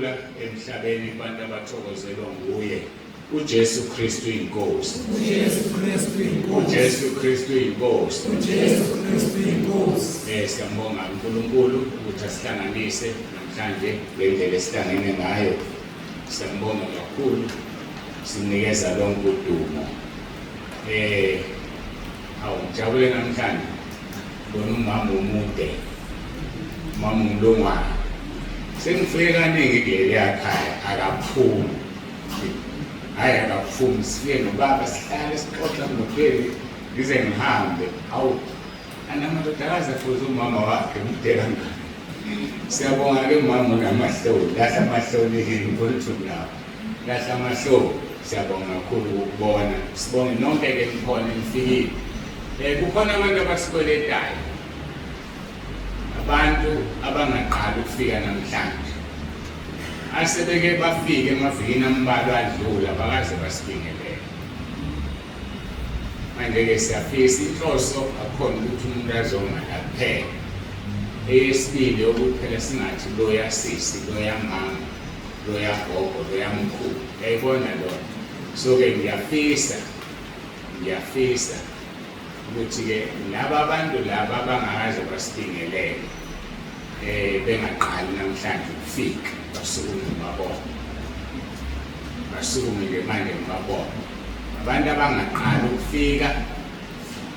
ukuthula emhlabeni kubantu abathokozelwa nguye. uJesu Kristu inkosi. uJesu Kristu inkosi. Siyambonga uNkulunkulu ukuthi asihlanganise namhlanje ngendlela esihlangene ngayo. Siyambonga kakhulu, sinikeza lonke udumo. Ngijabule namhlanje bona umama umude, umama umlongwana. Sengifike kaningi kuleli yakhaya akaphumi. Hayi akaphumi, sifike nobaba sihlale sixoxa nobheki ngize ngihambe. Anamadodakazi afuze umama wakhe mude kangaka. Siyabonga-ke umama unamahloni, lahla amahloni ngikuthula nawo. Lahla amahloni, siyabonga kakhulu ukubona. Sibonge nonke-ke nikhona nifikile. Kukhona abantu abasikweletayo. Abantu abangaqali ukufika namhlanje. Asebeke bafike emavikini ambalwa adlula bakaze basibingelele. Manje-ke siyafisa inhloso akhona ukuthi umuntu azongala kuphela. Eyesibili ukuthi phela singathi loya sisi, loya mama, loya gogo, loya mkhulu. Uyayibona lona. So-ke ngiyafisa ukuthi-ke laba bantu laba abangakaze basibingelele bengaqali namhlanje ukufika, basukume ngibabona. Basukume-ke manje ngibabona. Abantu abangaqali ukufika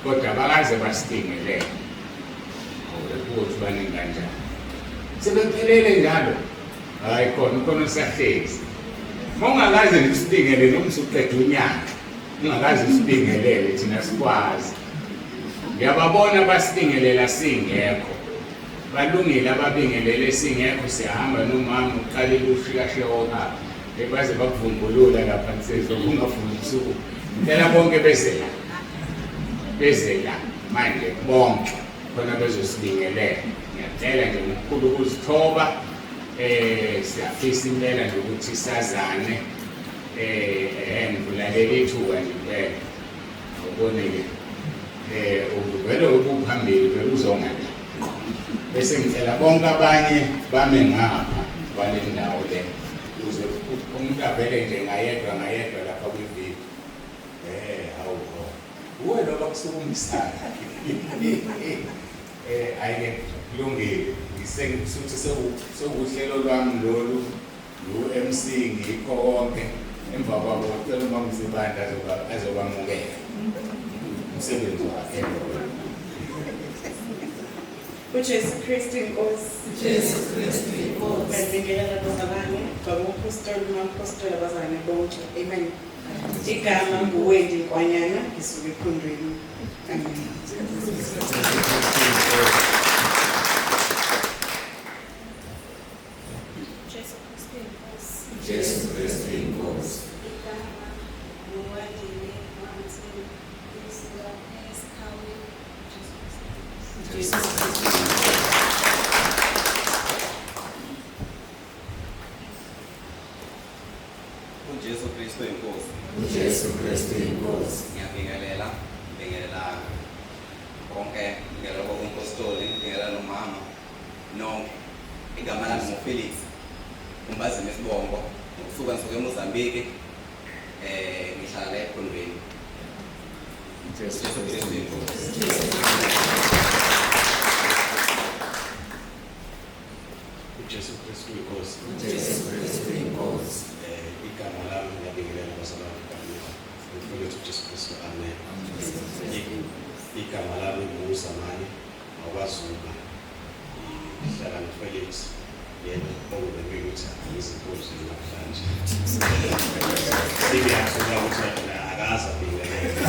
kodwa bakaze basibingelele. Ukuthi baningi kanjani. Sebephelele njalo. Hayi khona siyahlezi. Uma ungakaze nisibingelele noma usuqeda unyaka, ungakaze usibingelele thina sikwazi. Ngiyababona basibingelela singekho. Balungile ababingelele singekho, siyahamba nomama uqalile ufika oka. Baze bakuvumbulula lapha nsizwa ungafuni usuku. Phela bonke bezela manje bonke khona bezosibingelela. Ngiyacela nje ngokukhulu ukuzithoba. Siyafisa impela nje ukuthi sazane. Ngivulalela ithuba nje impela. Ubone-ke uvele ukuphambili vele uzongala. Bese ngicela bonke abanye bame ngapha kwale ndawo le. Ukuze umuntu avele nje ngayedwa lapha kwiviki. Uwe lo bakusukumisana. Ayike kulungile. Ngisuthi sekuhlelo lwami lolu uMC ngikho konke emva kwabo ucela umama uSibanda azobamukela. Umsebenzi wakhe. uJesu Kristu inkosi. Ngibingelela abazalwane, baba umpostoli, umapostoli, abazalwane bonke. Amen. Igama nguWendi Nkwanyana, ngisuka ekhondweni. Amen. Jesu Kristu inkosi. uJesu Kristu inkosi. Ngiyabingelela konke, ngibingelela umpostoli, ngibingelela nomama nonke. Igama lami nguFelix Umbazime Sibongo, ngisuka eMozambique, ngihlala ekhondweni. Jesu Kristu inkosi. uJesu Kristu inkosi. Igama lami ngiyabingelela abazalwane bami. Ngifike uJesu Kristu. Amen. Igama lami nguZamani wakwaZulu. Ngihlala noFelix. Yena obengeke ukuthi izinkosi namhlanje. Sibiyathola ukuthi akaza bingelela.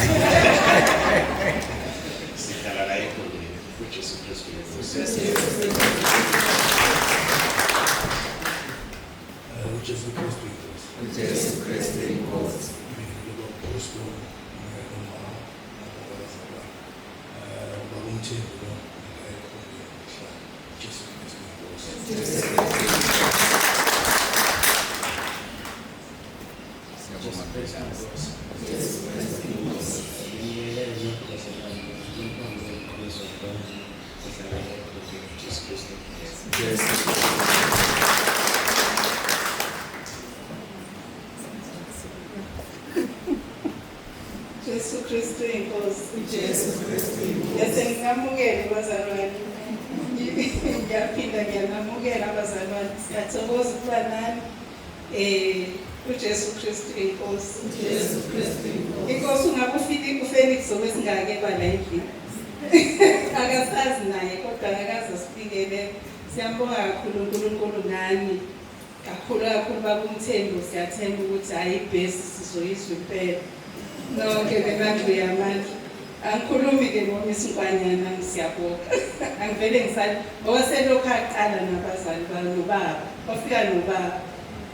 Sihlala la ekhondweni uJesu Kristu inkosi. uJesu Kristu inkosi. Bese ngingamukela abazalwane. Ngiyaphinda ngiyanamukela abazalwane. Siyathokoza ukuba nani. uJesu Kristu inkosi. Inkosi ungabe ufike uFelix okwesingake ebala endlini. Akasazi naye kodwa akaze asifikele. Siyambonga kakhulu uNkulunkulu ngani. Kakhulu bakumthembu siyathemba ukuthi hayi ibhesi sizoyizwa impela. Nonke benandlu yamandla. Angikhulumi ke ngoba isikwanyana siyabonga. Angivele ngisali ngoba selokhu aqala nabazali nobaba. Wafika nobaba.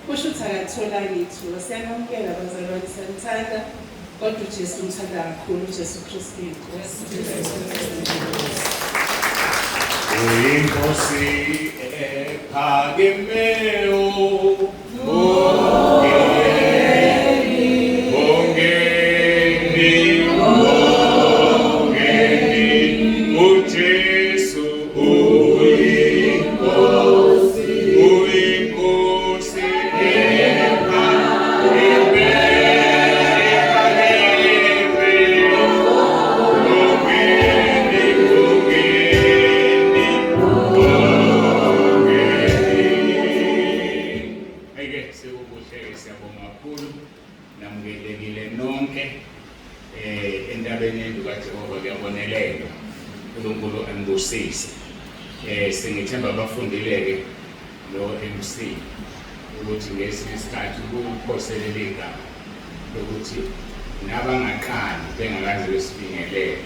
Kusho ukuthi akatholanga ithuba. Siyanamukela abazalwane siyanthanda kodwa uJesu umthanda kakhulu uJesu Kristu inkosi. Inkosi ephakemeo singithemba abafundileke lo MC ukuthi ngesinye isikhathi ukuphoselela igama lokuthi nabangaqali bengakaze besifingelele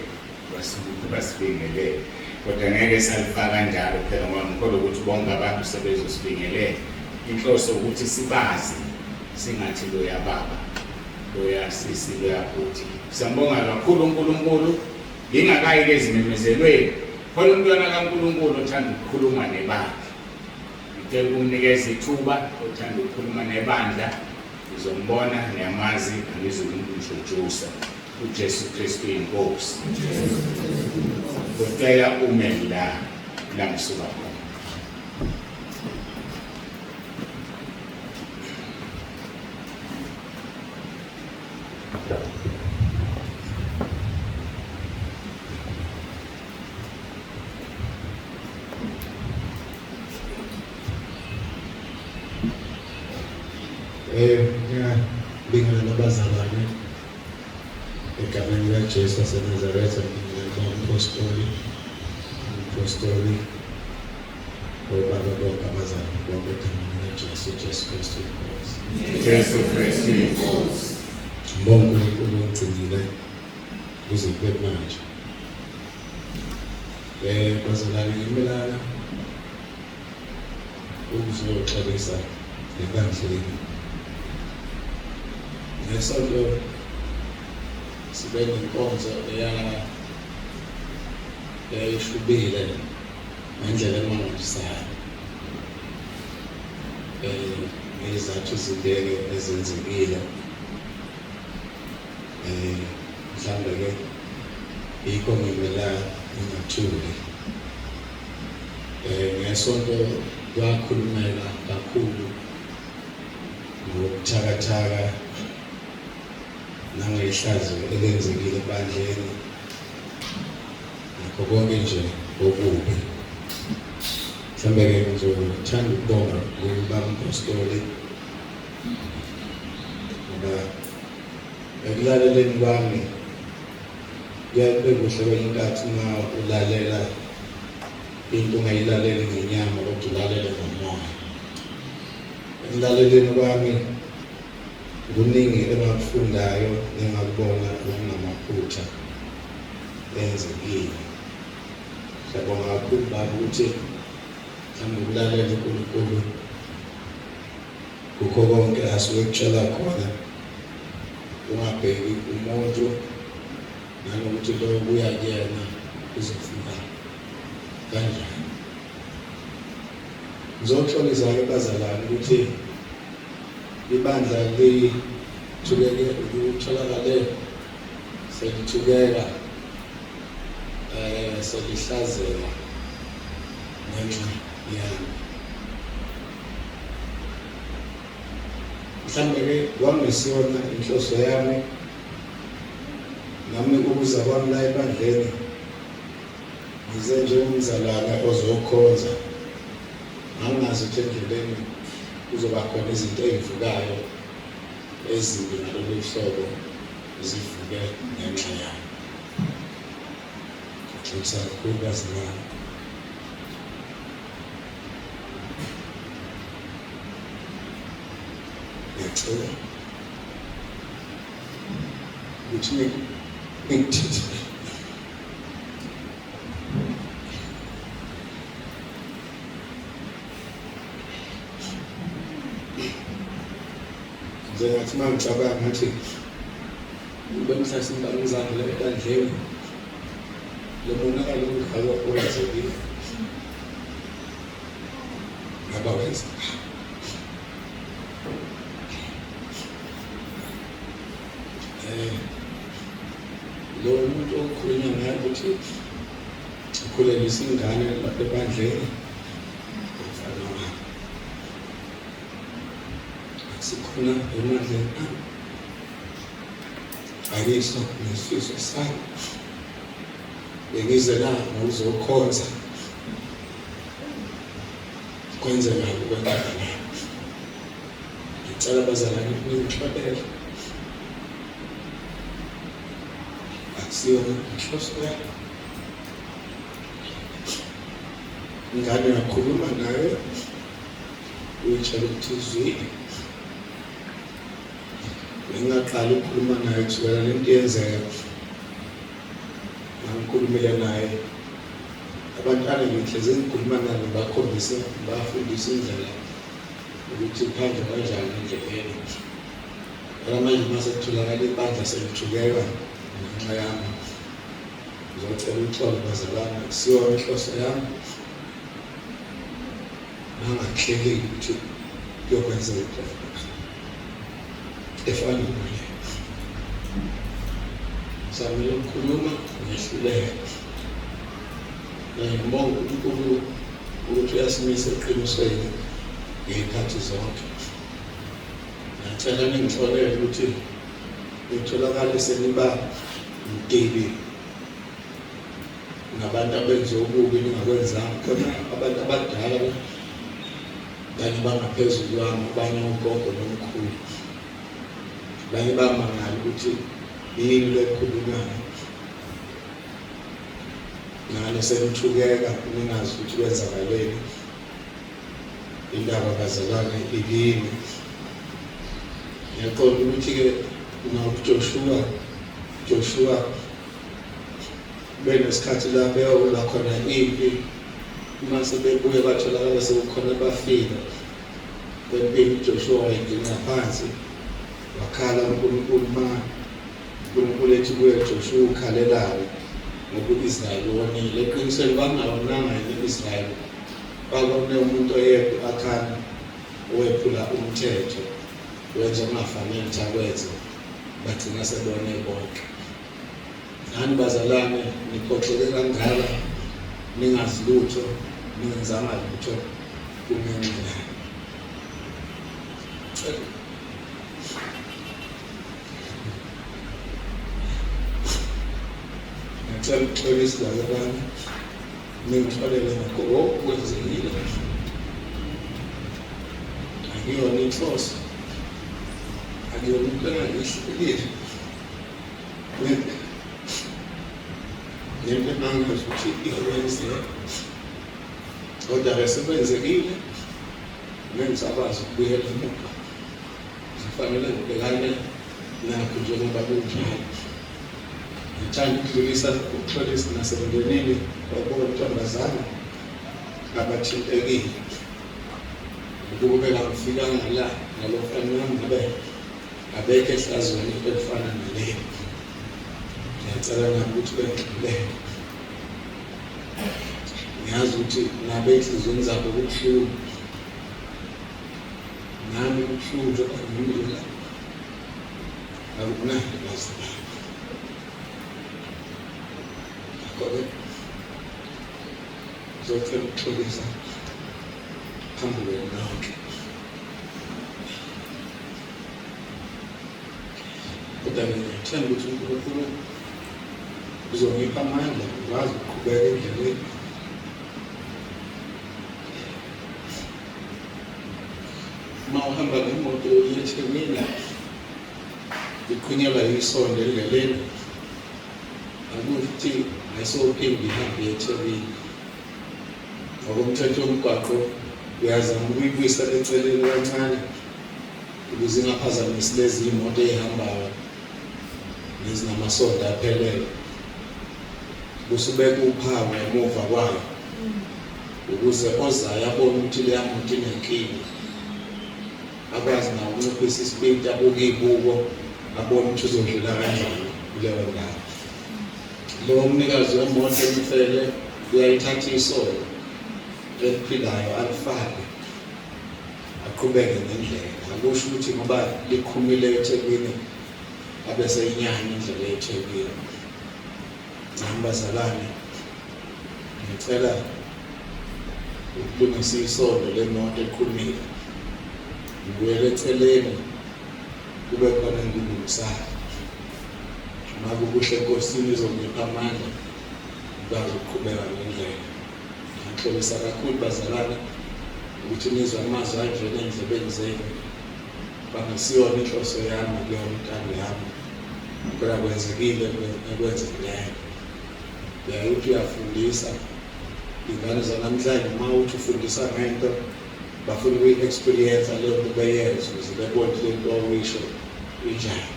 basifingelele kodwa ngeke salifaka kanjalo phela ngoba ngikholwa ukuthi bonke abantu sebezosifingelela inhloso ukuthi sibazi singathi lo yababa lo yasisi lo yakuthi siyambonga kakhulu uNkulunkulu ingakayi kezimemezelweni khona umntwana kaNkulunkulu othanda ukukhuluma nebandla ngicela ukumnikeza ithuba othanda ukukhuluma nebandla uzombona niyamazi angizokumjujusa uJesu Kristu inkosi ngicela ume la msuka khona. Bingana nabazalwane egameni likaJesu waseNazaretha umphostoli obaba bonke abazalwane bonke egameni likaJesu Kristu inkosi. Jesu Kristu inkosi. Ngibonga uNkulunkulu ongigcinile kuze kube manje. Bazalwane ngimelana ukuzoxolisa ebandleni. Ngesonto sibe nenkonzo eyayishubile ngendlela emangalisayo ngezizathu ezindeke ezenzekile mhlawumbe-ke yikho ngimela ngingathuli ngesonto kwakhulumeka kakhulu ngokuthakathaka nangehlazo elenzekile ebandleni nakho konke nje okubi. Mhlawumbe-ke ngizothanda ukubonga ubaba umpostoli ngoba ekulaleleni kwami kuyabe kuhle kwenye inkathi uma ulalela into ungayilaleli ngenyama kodwa ulalele ngomoya. Ekulaleleni kwami kuningi engakufundayo nengakubona okunamaphutha enzekile. Siyabonga kakhulu baba ukuthi mhlawumbe ukulalela uNkulunkulu kukho konke asuke ekutshela khona ungabheki umuntu nanokuthi lo kuya kuyena uzofika kanjani. Ngizoxolisa-ke bazalwane ukuthi ibandla litholakale selithukeka selihlazeka ngenxa yami. Mhlawumbe-ke kwakungesiyona inhloso yami nami ukuza kwami la ebandleni ngize njengomzalwane ozokhonza angazi ukuthi endleleni kuzoba khona izinto ezivukayo ezimbi ngalolu hlobo zivuke ngenxa yami. Ngixolisa kakhulu bazalwane. Ngiyacela ukuthi ngithithi njengathi uma ngicabanga ngathi bemhlasini bamzange le ebandleni lo monakalo ongaka owenzekile ngaba wenza lo muntu okhulunywa ngaye ukuthi ukhulelisa ingane lapha ebandleni umfana wami sikhona emandleni ayiso nesifiso sami bengize la ngokuzokhonza kwenzeka ukwenzakala. Ngicela abazalwane ningixolele akusiyo inhloso yami. Ingane yakhuluma naye uyitshela ukuthi izwile ngingaqala ukukhuluma naye kusukela lento yenzeka ngikhulumile naye abantwana ngihleze ngikhuluma nabo bakhombisa bafundisa indlela ukuthi phandle kanjani endleleni. Manje mase kutholakala ibandla selithukeka ngenxa yami ngizocela uxolo bazalwane akusiyo inhloso yami nangakuhleleki ukuthi kuyokwenza into efana nale. Samile ukukhuluma ngehluleka ngibonga uNkulunkulu ukuthi uyasimisa eqinisweni ngey'khathi zonke. Ngiyacela ningixolele ukuthi ngitholakale seniba mdeli nabantu abenze ububi ningakwenzanga. Khona abantu abadala abanye bangaphezulu kwami, abanye ogogo nomkhulu, abanye bamangala ukuthi yini lekhulunywayo. Nani senithukeka ningazi ukuthi kwenzakaleni. Indaba bazalwane ikini. Ngiyaqonda ukuthi-ke Joshua benesikhathi la beyowela khona impi, uma sebebuye batholakala sekukhona bafika bempini. Joshua wayengena phansi wakhala uNkulunkulu, uNkulunkulu ethi kuye Joshua ukhalelayo ngoba u-Israyeli wonile. Eqinisweni bangawonanga yini u-Israyeli, babone umuntu oyedwa akhana owephula umthetho wenza okungafanele ukuthi akwenze, bagcina sebone bonke. Nani bazalwane niphoxeke kangaka ningazi lutho, ningenzanga lutho kungenxa yami. Ngicela ukuxolisa bazalwane, ningixolele ngakho okwenzekile. Akuyona inhloso, akuyona into engangihlelile. Nento engangazi ukuthi iyokwenzeka, kodwa-ke sekwenzekile nengisakwazi ukubuyela emuva. Kufanele ngibhekane nakho njengoba kunjalo. Ngithanda ukudlulisa ukuxolisa nasemndenini wabona intombazane abathintekile ukube bengafikanga la nalo mfana wami ngabe abekho ehlazweni elifana naleyo. Ngiyacela nami ukuthi bengixolele. Ngiyazi ukuthi nabe enhliziyweni zabo kubuhlungu, nami kubuhlungu njengoba ngimile akunandi bazalwane. Ngakho-ke ngizocela ukuxolisa phambi kwenu nonke. Kodwa ngiyathemba ukuthi uNkulunkulu uzongipha amandla ngikwazi ukuqhubeka endleleni. Uma uhamba ngemoto yeThekwini iqhunyelwa yisondo endleleni, akuthi ayisophinde ihambe eThekwini. Ngokomthetho womgwaqo uyazama ukuyibuyisa eceleni kancane ukuze ingaphazamisi lezi imoto ezihambayo nezinamasondo aphelele. Kusubeka uphawu emuva kwayo ukuze ozayo abone ukuthi leya moto inenkinga, akwazi nawo ukunciphisa isipidi, abuke izibuko, abone ukuthi uzodlula kanjani kuleyo ndawo. Lo mnikazi wemoto emfele uyayithatha isondo eliphilayo alifake aqhubeke nendlela. Akusho ukuthi ngoba likhumile eThekwini abese inyanya indlela eThekwini. Nambazalane ngicela ukulungisa isondo lemoto eqhumile, ngibuyele eceleni kube khona ngilungisayo. Uma kukuhle Nkosini izongipha amandla ngikwazi ukuqhubeka ngendlela. Ngixolisa kakhulu bazalwane ukuthi nizwe amazwi anjena endlebeni zenu, bangasiyona inhloso yami kuyona intando yami, kodwa kwenzekile ekwenzekileyo. Uyayuthi uyafundisa ingane zanamhlanje, uma uthi ufundisa ngento bafuna ukuyi-experience leyo nto beyenze ukuze bebone le nto oyisho injani.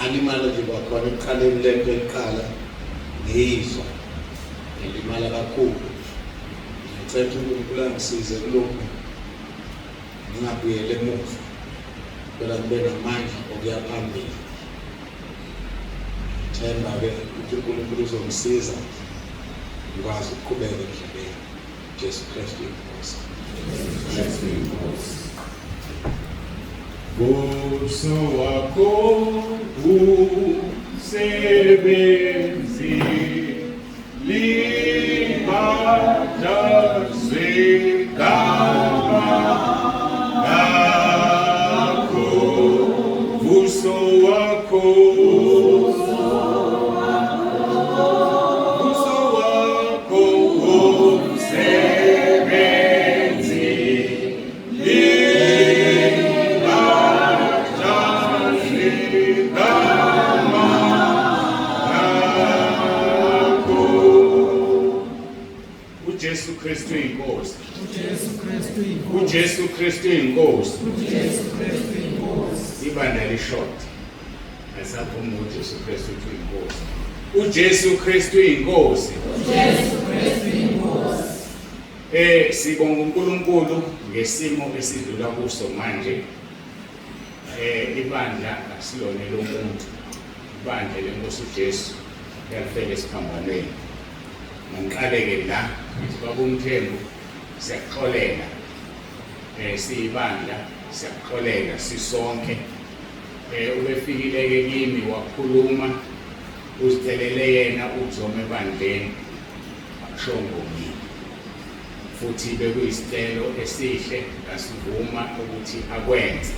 Alimala nje kwakhona ekuqaleni le nto eliqala ngiyizwa ngilimala kakhulu. Ngicela ukuthi uNkulunkulu angisize kulokhu ngingabuyeli emuva, kodwa ngibe namandla okuya phambili. Themba-ke ukuthi uNkulunkulu uzongisiza ngikwazi ukuqhubeka endleleni. Jesu Kristu inkosi. Buso wakho usebenzi libhadazwe ngakho. Buso wakho Kristu inkosi. uJesu Kristu inkosi. Ibandla lishort. Asaphuma uJesu Kristu inkosi. uJesu Kristu inkosi. Sibonga uNkulunkulu ngesimo esidlula kuso manje. Ibandla asilone lomuntu. Ibandla lenkosi uJesu yafela esiphambanweni. Ngiqaleke la Baba uMthembu siyaxolela siyibandla siyaxolela sisonke ubefikile ke kimi wakhuluma uzicelele yena uzome ebandleni akushongo mina futhi bekuyisicelo esihle ngasivuma ukuthi akwenze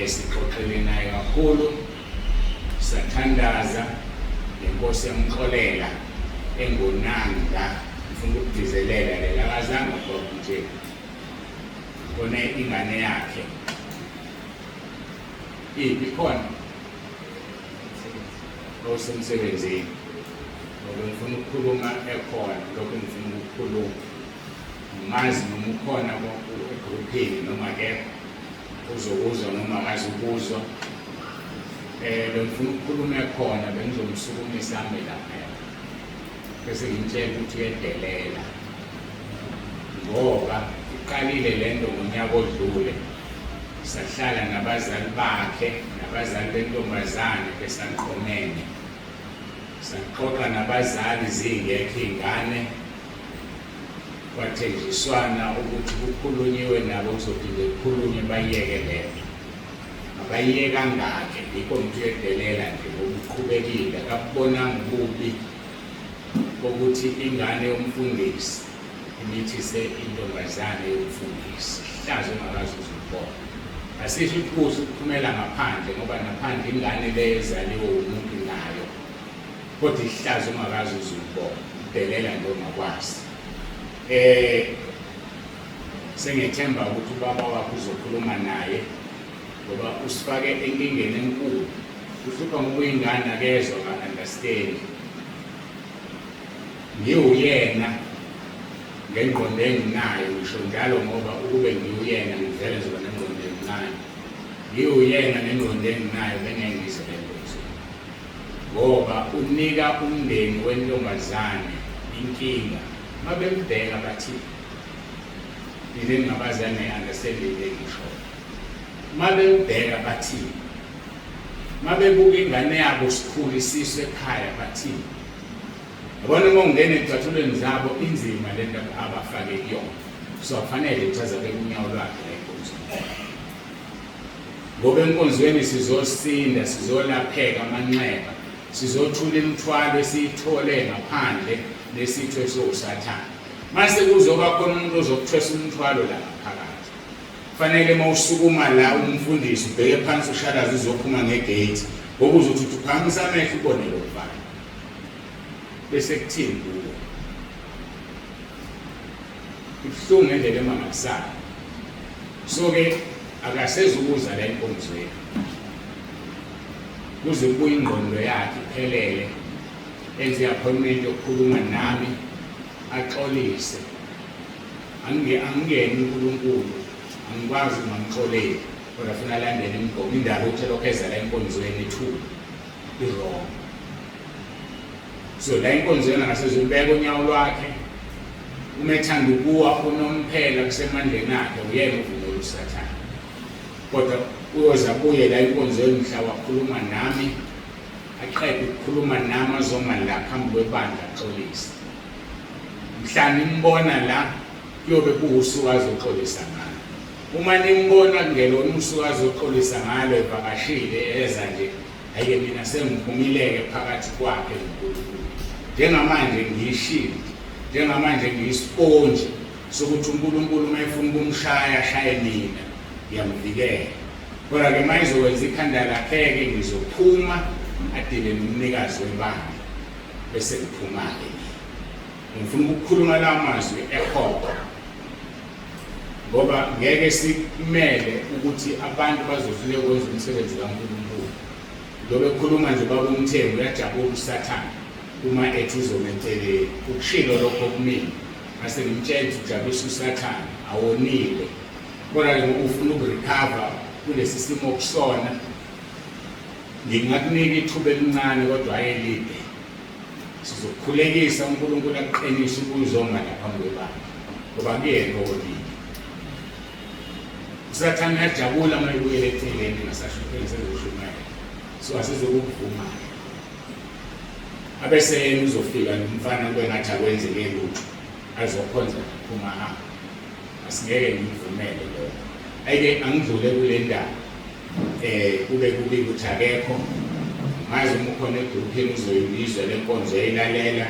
sixoxele naye kakhulu sathandaza lenkosi yamxolela engonanga ufuna ukudizelela lela akazange kodwa nje kone ingane yakhe ibikhona osemsebenzini ngoba ngifuna ukukhuluma ekhona lokho ngifuna ukukhuluma mazi noma ukhona egruphini noma akekho uzokuzwa noma akazukuzwa bengifuna ukukhuluma ekhona bengizomsukumisa ame lapha bese ngimtshela ukuthi uyedelela ngoba iqalile lento ngonyaka odlule sahlala nabazali bakhe nabazali bentombazane besanqomene saqoqa nabazali zingekho ingane kwathenjiswana ukuthi kukhulunyiwe nabo kuzophinde kukhulunywe bayiyeke lento abayiyeka ngakhe yikho umuntu uyedelela nje ngokuqhubekile akabonanga ububi ukuthi ingane yomfundisi imithise intombazane yomfundisi hlazo ungakazi uzibona asisho ukuthi ukuphumela ngaphandle ngoba ngaphandle ingane lezaliwe umuntu nayo kodwa ihlazo ungakazi uzulibona udelela nje ongakwazi. Sengethemba ukuthi ubaba wakho uzokhuluma naye ngoba usifake enkingeni enkulu. Uhlupha ngoba ingane akezwa ka-understand. Ngiwuyena ngengqondo enginayo ngisho njalo ngoba ukube ngiwuyena ngivele ngizoba nengqondo enginayo. Ngiwuyena nengqondo enginayo bengengize le nto. Ngoba unika umndeni wentombazane inkinga mabembheka bathi yini ngabazane understanding ngisho. Mabembheka bathi mabebuka ingane yabo sikhulisiswe ekhaya bathi yabona uma ungena ezicathulweni zabo inzima lento abafake kuyona. So kufanele uchaza bekunyawo lwakhe la enkonzweni. Ngoba enkonzweni sizosinda, sizolapheka amanxeba, sizothula imithwalo esiyithole ngaphandle lesitho esiwusathane. Mase kuzoba khona umuntu ozokuthwesa umthwalo la ngaphakathi. Kufanele mawusukuma la umfundisi ubheke phansi ushalaza uzophuma ngegate ngoba uzothi uphakamisa amehlo ubone lo mfana. Bese kuthini kuwo? Kubuhlungu ngendlela emangasayo. So-ke akasezukuza la enkonzweni. Kuze kubuye ingqondo yakhe iphelele enze i-appointment yokukhuluma nami axolise. Angingeni uNkulunkulu, angikwazi ukumxolela kodwa ufuna alandele imigomo indaba ukuthi lokho eza la enkonzweni ithula i-wrong. So la enkonzweni angasezibeka unyawo lwakhe uma ethanda ukuwa unomphela kusemandleni akhe uyena uvumela usathane. Kodwa uyoza kuye la enkonzweni mhla wakhuluma nami aqede ukukhuluma nami azoma la phambi kwebandla axolise. Mhla nimbona la kuyobe kuwusuku azoxolisa ngalo. Uma nimbona kungelona usuku azoxolisa ngalo evakashile eza nje ayike mina sengiphumileke phakathi kwakhe noNkulunkulu. Njengamanje ngiyishilo, njengamanje ngiyisponji sokuthi uNkulunkulu uma efuna ukumshaya shaye mina ngiyamvikela. Kodwa-ke uma izokwenza ikhanda lakhe-ke ngizophuma adile nomnikazi webandla bese ngiphuma-ke. Ngifuna ukukhuluma la mazwi ehoqo ngoba ngeke sikumele ukuthi abantu bazofike kwenza umsebenzi kaNkulunkulu. Ngoba ekhuluma nje baba umthengu uyajabula usathane uma ethi uzomentelela. Ukushilo lokho kumina mase ngimtshela ukuthi ujabulisa usathane awonile. Kodwa-ke ufuna ukurecover kulesi simo kusona ngingakunika ithuba elincane kodwa ayelide. Sizokhulekisa uNkulunkulu aqinise ukuzonga laphambi kwebandla ngoba kuyena okolile. Usathane uyajabula uma ebuyela etheleni ngasashupheni sezoshumayela. So asizokuvuma. Abese yena uzofika nomfana kube ngathi akwenzeke lutho azokhonza kuphuma hamba. Asingeke ngivumele lokho. Ayike angidlule kule ndaba. Kube ukuthi akekho maze uma ukhona egruphini uzoyibizwa le nkonzo eyilalela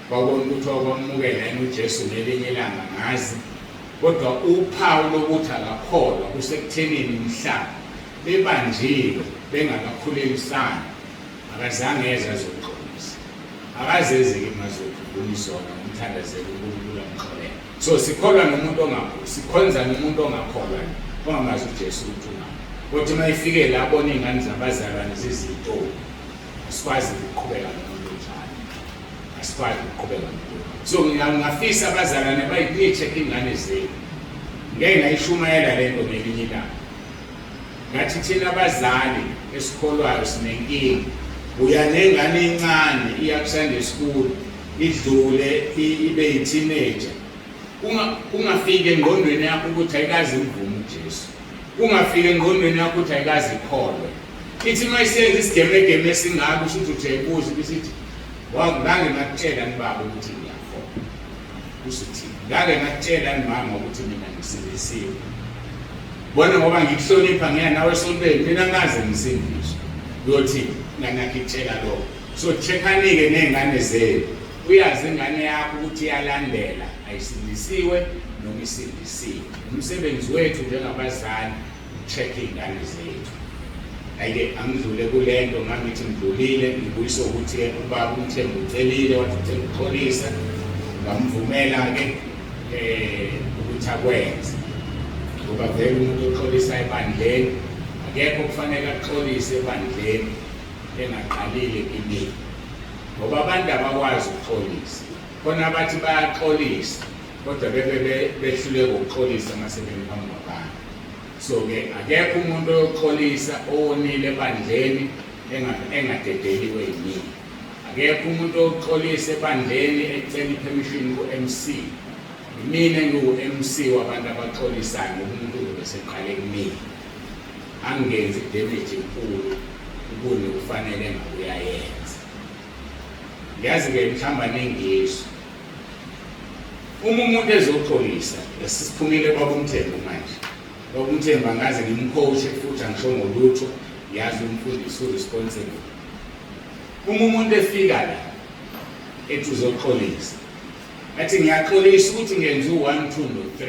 kwabona ukuthi okwamukela yena uJesu ngelinye ilanga ngazi. Kodwa uphawu lokuthi akakholwa kusekuthenini mhlaba bebanjiwe bengakakhulelisani akazange eze azoxolisa. Akazeze-ke mazokhulisona ngomthandazelo uNkulunkulu amxolela. So sikholwa nomuntu ongakholwa, sikhonza nomuntu ongakholwa ongamazi uJesu ukuthi ungaphi. Kodwa uma ifike la abona iy'ngane zabazalwane ziziy'ntombi asikwazi ukuqhubeka nomuntu njalo. Asikwazi ukuqhubeka nomuntu. So ngingafisa abazalwane bayi-check iy'ngane zenu. Ngeke ngayishumayela le nto ngelinye ilanga. Ngathi thina abazali esikholwayo sinenkinga. Uya nengane encane iya ku-Sunday school idlule ibe yi-teenager. Ungafike engqondweni yakho ukuthi ayikazi imvume uJesu. Ungafike engqondweni yakho ukuthi ayikazi ikholwe. Ithi uma isenza isigemegeme esingaka usho ukuthi uyayibuza besithi ngake ngakutshela nibaba ukuthi ngiyakholwa. Usuthi ngake ngakutshela nimama ukuthi mina ngisindisiwe. Bona ngoba ngikuhlonipha ngiya nawe esontweni mina ngaze ngisindiswe. Uyothi nganakitshela lokho. So check-anike ney'ngane zenu. Uyazi ingane yakho ukuthi iyalandela ayisindisiwe noma isindisiwe. Umsebenzi wethu njengabazali check iy'ngane zethu. ayike angidlule kule nto ngangithi ngidlulile ngibuyise ukuthi ubaba uMthembu ucelile wathi uthemba ukuxolisa ngamvumela-ke ukuthi akwenze ngoba vele umuntu oxolisa ebandleni akekho kufanele axolise ebandleni engaqalile kimina ngoba abantu abakwazi ukuxolisa khona abathi bayaxolisa kodwa behluleka ukuxolisa masebeni phambi kwabantu. So-ke akekho umuntu oyoxolisa owonile ebandleni engadedeliwe yimina. Akekho umuntu oyoxolisa ebandleni ecela i-permission ku-MC. Mina engiwu-MC wabantu abaxolisayo ngoba umuntu uzobe seqale kumina. Angenzi damage enkulu kunokufanele ngakuyayenza. Ngiyazi-ke mhlawumbe nengiso. Uma umuntu ezoxolisa, sisiphumile Baba uMthembu manje. Baba uMthembu angaze ngimcoache futhi angisho ngolutho, yazi umfundisi uresponsible. Uma umuntu efika la ethi uzoxolisa, athi ngiyaxolisa ukuthi ngenze u-1, 2 no-3.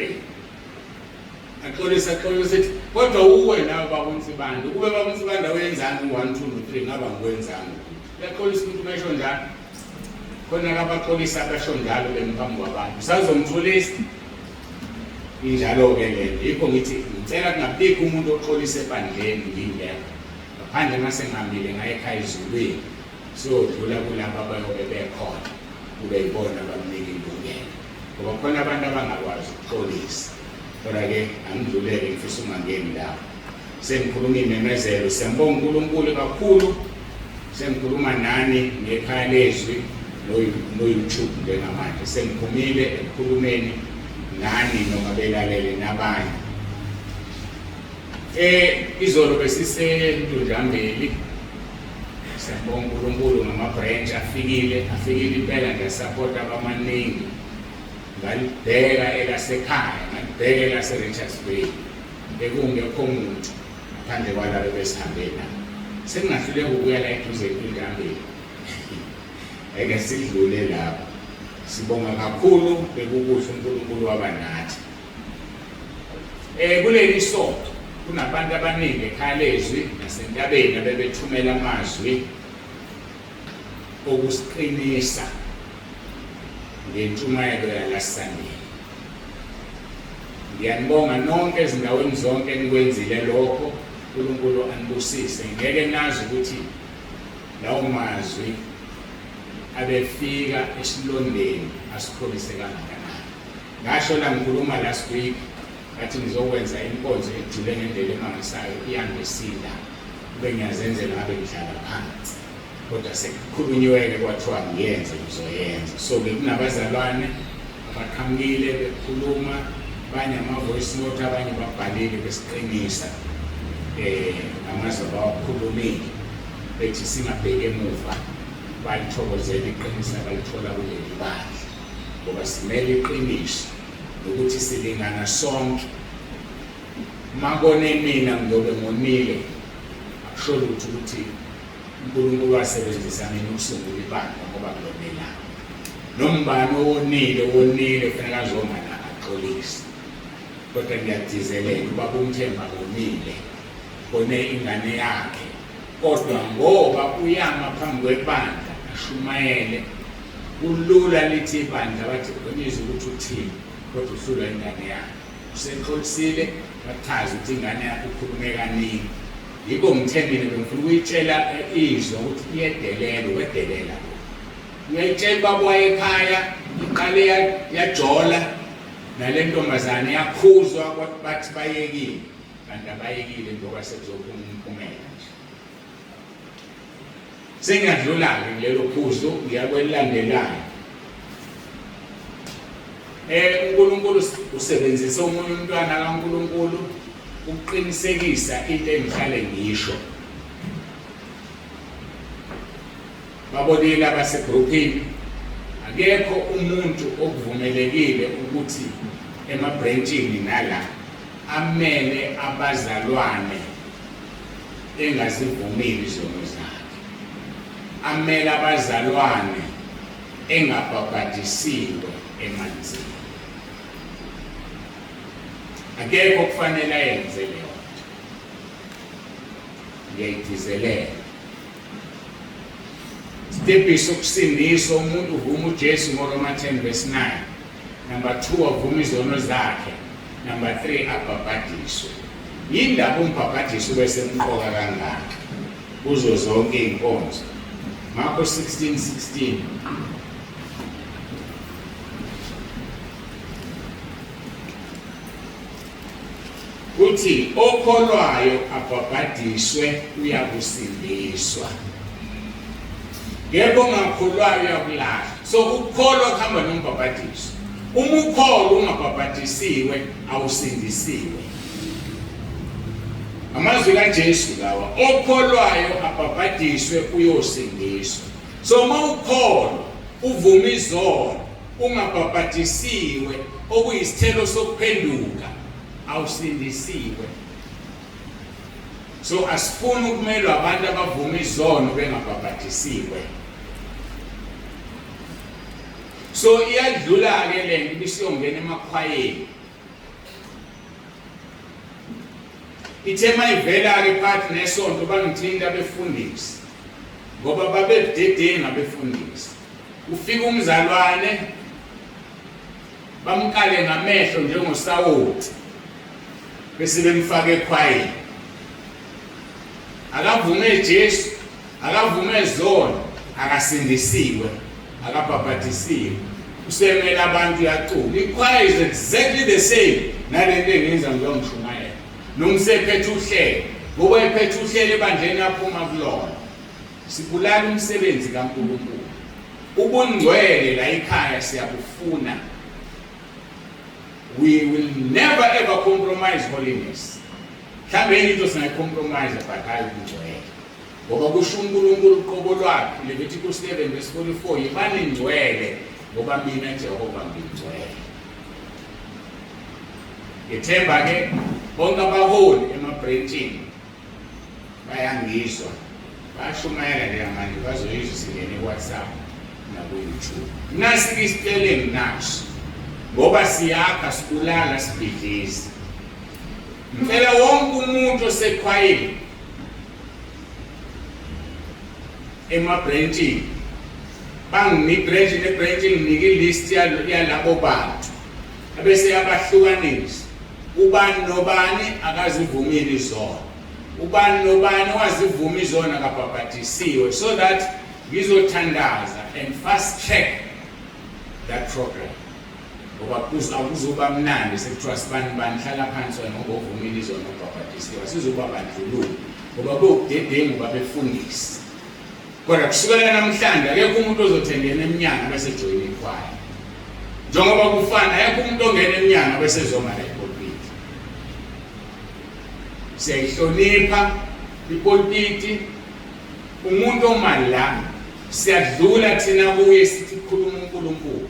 Axolisa ethi kodwa uwe nawe Baba uNsibanda, ukube Baba uNsibanda wenzani u-1, 2 no-3 ngaba ngikwenzanga. Uyaxolisa umuntu besho njalo. Khona abaxolisa abasho njalo bemphambi kwabantu. Usazomxolisa injalo-ke lento. Yikho ngithi ngicela kungabikho umuntu oxolisa ebandleni ngingekho. Ngaphandle mase ngihambile ngaye ekhaya ezulwini. Siyodlula kulabo abayobe bekhona. Kube yibona abamnika ilungelo. Ngoba khona abantu abangakwazi ukuxolisa. Kodwa-ke angidluleke ngifisa ungangeni lapho. Sengikhuluma imemezelo, siyambonga uNkulunkulu kakhulu. Sengikhuluma nani ngekhaya lezwi no-YouTube njengamanje. Sengiphumile ekukhulumeni nani noma belalele nabanye. Izolo besisentundlambili. Siyambonga uNkulunkulu ngama-branch afikile impela ngesapota abamaningi. Ngalibheka elasekhaya, ngalibheka elase-Richards Bay. Bekungekho muntu ngaphandle kwalabo besihambe nabo. Sengingahluleka ukuya la eduze entundlambili. Eke sidlule lapho. Sibonga kakhulu bekukuhle uNkulunkulu wabanathi. Kuleli sonto kunabantu abaningi ekhaya lezwi nasentabeni abebethumela amazwi okusiqinisa ngentshumayelo yalaSunday. Ngiyanibonga nonke ezindaweni zonke enikwenzile lokho. uNkulunkulu anibusise. Ngeke nazi ukuthi lawo mazwi abefika esilondeni asikholise kangakanani. Ngasho la ngikhuluma last week athi ngizokwenza inkonzo ejule ngendlela emangisayo iyangesida. Kube ngiyazenzela ngabe ngihlala phansi. Kodwa sekukhulunyiwe-ke kwathiwa ngiyenze ngizoyenza. So-ke kunabazalwane abaqhamukile bekhuluma, abanye ama-voice note, abanye babhalile besiqinisa amazwi abawakhulumile bethi singabheki emuva, balithokozela iqiniso abalithola kuleli bandla. Ngoba simele iqiniso nokuthi silingana sonke. Makone mina ngiyobe ngonile, akusho lutho ukuthi uNkulunkulu wasebenzisa mina ukusungula ibandla ngoba kulobelana. Nombani owonile kufanele azomana axolise. Kodwa ngiyadizelela ubaba uMthembu onile, kone ingane yakhe. Kodwa ngoba uyama phambi kwebandla ashumayele, kulula lithi ibandla bathi bonisa ukuthi uthini, kodwa uhlula ingane yakhe. Usexolisile bachaza ukuthi ingane yakhe ukhulume kaningi. Yiko ngithembile ngifuna ukuyitshela izwi ukuthi iyedelela, wedelela. Ngiyayitshela ubaba wayekhaya iqale yajola nale ntombazane yakhuzwa bathi bayekile, kanti abayekile ngoba sekuzophuma umphumela nje. Sengiyadlula-ke kulelo phuzu ngiyakwelandelayo. uNkulunkulu usebenzisa omunye umntwana kaNkulunkulu ukuqinisekisa into engihlale ngisho. Babonile abasegroupini, akekho umuntu okuvumelekile ukuthi emabranchini nala amele abazalwane engazivumeli izono zakhe, amele abazalwane engabhabhadisiwe emanzini. Akekho kufanele ayenze leyo nto. ngiyayigcizelela. Step sokusindiswa umuntu uvuma uJesu ngoRoma 10 verse 9. Number 2 avuma izono zakhe. Number 3 abhabhadiswe. Yindaba umbhabhadiso bese mqoka kangaka kuzo zonke inkonzo. Marko 16:16. Uthi okholwayo abhabhadiswe uyakusindiswa. Yebo ngakholwayo uyakulahla. So ukukholwa kuhamba nombhabhadiso. Uma ukholwa ungabhabhadisiwe awusindisiwe. Amazwi kaJesu lawa, okholwayo abhabhadiswe uyosindiswa. So uma ukholwa uvuma izono ungabhabhadisiwe okuyisithelo sokuphenduka awusindisiwe. So asifuni ukumelwa abantu abavuma izono bengabhabhadisiwe. So iyadlula ke lento bisiyongena emakhwayeni. Ithema ivela ke phakathi nesonto bangithinta abefundisi. Ngoba babededenga abefundisi. Ufika umzalwane bamkale ngamehlo njengosawoti. Bese bemfaka ekhwayeni. Akavume Jesu, akavume izono, akasindisiwe, akabhabhadisiwe. Usemela abantu yacula. Ikhwaya is exactly the same nalento engenza ngiyongishumayela. Nomsephethe uhlelo, ngoba ephethe uhlelo ebandleni aphuma kulona. Sibulala umsebenzi kaNkulunkulu. Ubungcwele la ekhaya siyabufuna. We will never ever compromise holiness. Mhlambe into singayicompromise bhakayi ubungcwele. Ngoba kusho uNkulunkulu qobo lwakhe Leviticus 11 verse 44 yibani ngcwele ngoba mina Jehova ngingcwele. Ngithemba ke bonke abaholi emabranchini bayangizwa. Bashumayela le manje bazoyizwa singene WhatsApp na ku YouTube. Nasi isipeleng naso. Ngoba siyakha sikulala sibhidliza. Ngicela wonke umuntu osekhwayeni emabranchini bangibranch nebranch nginike list yalabo bantu abese yabahlukanisa. Ubani nobani akazivumile izono. Ubani nobani wazivuma izono akabhabhadisiwe so that ngizothandaza and fast track that program. Ngoba akuzuba mnandi sekuthiwa sibani banihlala phansi wena ngoba uvumile izono akabhabhadisiwe. Sizoba bandlululo ngoba bokudedengu babefundisi. Kodwa kusukela namhlanje akekho umuntu ozothengena eminyanga bese join ikhwaya. Njengoba kufana akekho umuntu ongena eminyanga bese zoma la ipulpit. Siyayihlonipha ipulpit. Umuntu omala siyadlula thina kuye sithi khuluma uNkulunkulu.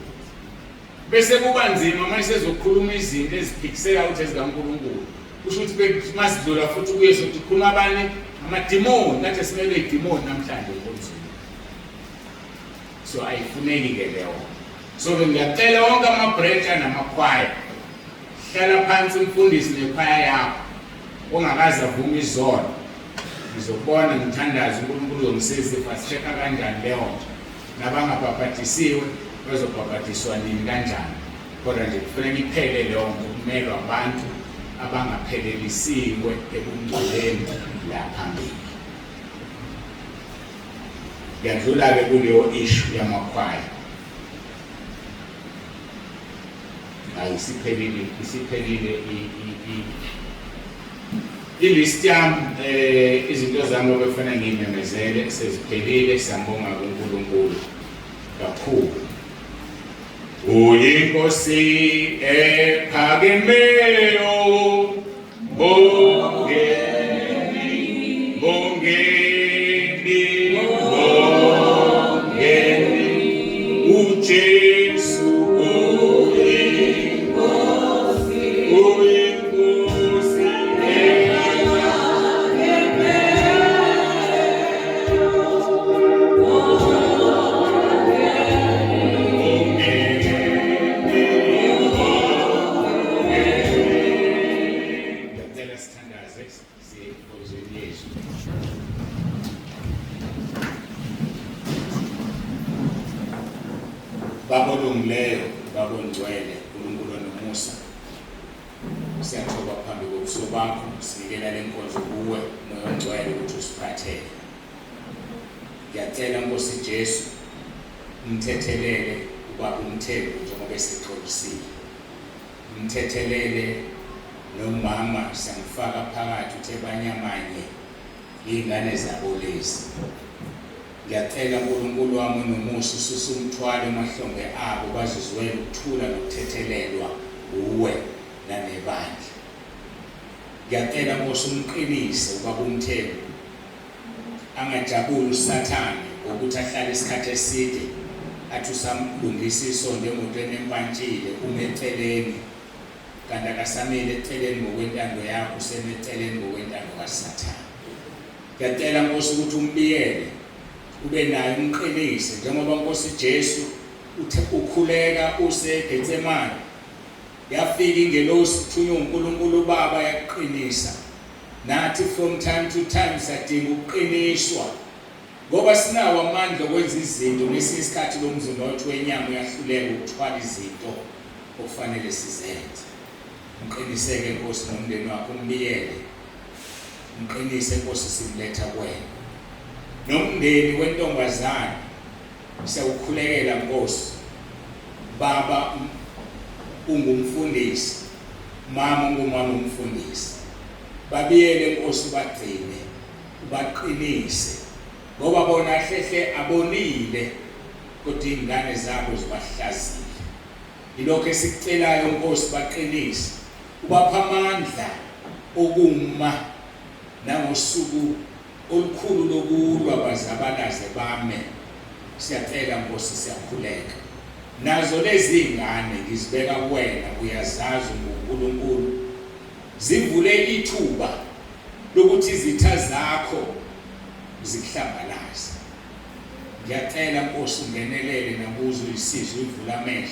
Bese kuba nzima manje sezokhuluma izinto eziphikisela ukuthi ezikaNkulunkulu. Kusho ukuthi masidlula futhi kuye sokuthi khuluma abanye amademoni nathi simele idemoni namhlanje ngomzulu. So ayifuneki ke leyo. So ngiyacela wonke amabranch namakhwaya hlala phansi umfundisi nekhwaya yakho ongakazi avuma izono. Ngizobona ngithandaza uNkulunkulu uzongisiza fast check kanjani leyo nto. Nabangabhabhadisiwe bazobhabhadiswa nini kanjani. Kodwa nje kufanele iphele leyo nto kumelwa abantu abangaphelelisiwe ebungcweleni la phambili. Ngiyadlula ke kuleyo issue yamakhwaya. Isiphelile ilist yami izinto zami obekufanele ngimemezele seziphelile. Siyambonga uNkulunkulu kakhulu. Uyinkosi ephakemeyo bongeni uJesu uyinkosi Let's stand as this. See, nomusa. Siyathoba phambi kobuso bakho, sinikela le nkonzo kuwe, Moya Ongcwele ukuthi usiphathele. Ngiyacela Nkosi Jesu, umthethelele ubaba uMthembu njengoba esexolisile. Umthethelele nomama siyamfaka phakathi uthe banyamanye iy'ngane zabo lezi. Ngiyacela Nkulunkulu wami nomusa ususe umthwalo emahlombe abo bazizwele ukuthula nokuthethelelwa uwe nanebandla. Ngiyacela Nkosi umqinise ubaba uMthembu, angajabuli uSathane ngokuthi ahlale isikhathi eside athi usamlungisa isondo emotweni empantshile umeceleni, kanti akasamile eceleni ngokwentando yakho, usemeceleni ngokwentando kaSathane. Ngiyacela Nkosi ukuthi umbiyele, ube naye umqinise njengoba Nkosi Jesu ukhuleka useGetsemane, yafika ingelosi ithunywe uNkulunkulu Baba yakuqinisa. Nathi from time to time sadinga ukuqiniswa ngoba sinawo amandla okwenza izinto, ngesinye isikhathi lo mzimba wethu wenyama uyahluleka ukuthwala izinto okufanele sizenze. Mqiniseke Nkosi nomndeni wakho, umbiyele, mqinise Nkosi, simletha kuwena. Nomndeni wentombazane siyawukhulekela Nkosi. Baba ungumfundisi, mama ungumama umfundisi. Babiyele Nkosi, bagcine, ubaqinise ngoba bona hlehle abonile kodwa iy'ngane zabo zibahlazile. Yilokho esikucelayo Nkosi, baqinise, ubapha amandla okuma nangosuku olukhulu lokulwa bazabalaze bame. Siyacela Nkosi, siyakhuleka nazo lezi ngane ngizibeka kuwena, uyazazi uNkulunkulu, zivule ithuba lokuthi izitha zakho zikuhlambalaze. Ngiyacela Nkosi ungenelele nakuzo isizwe, ivula amehlo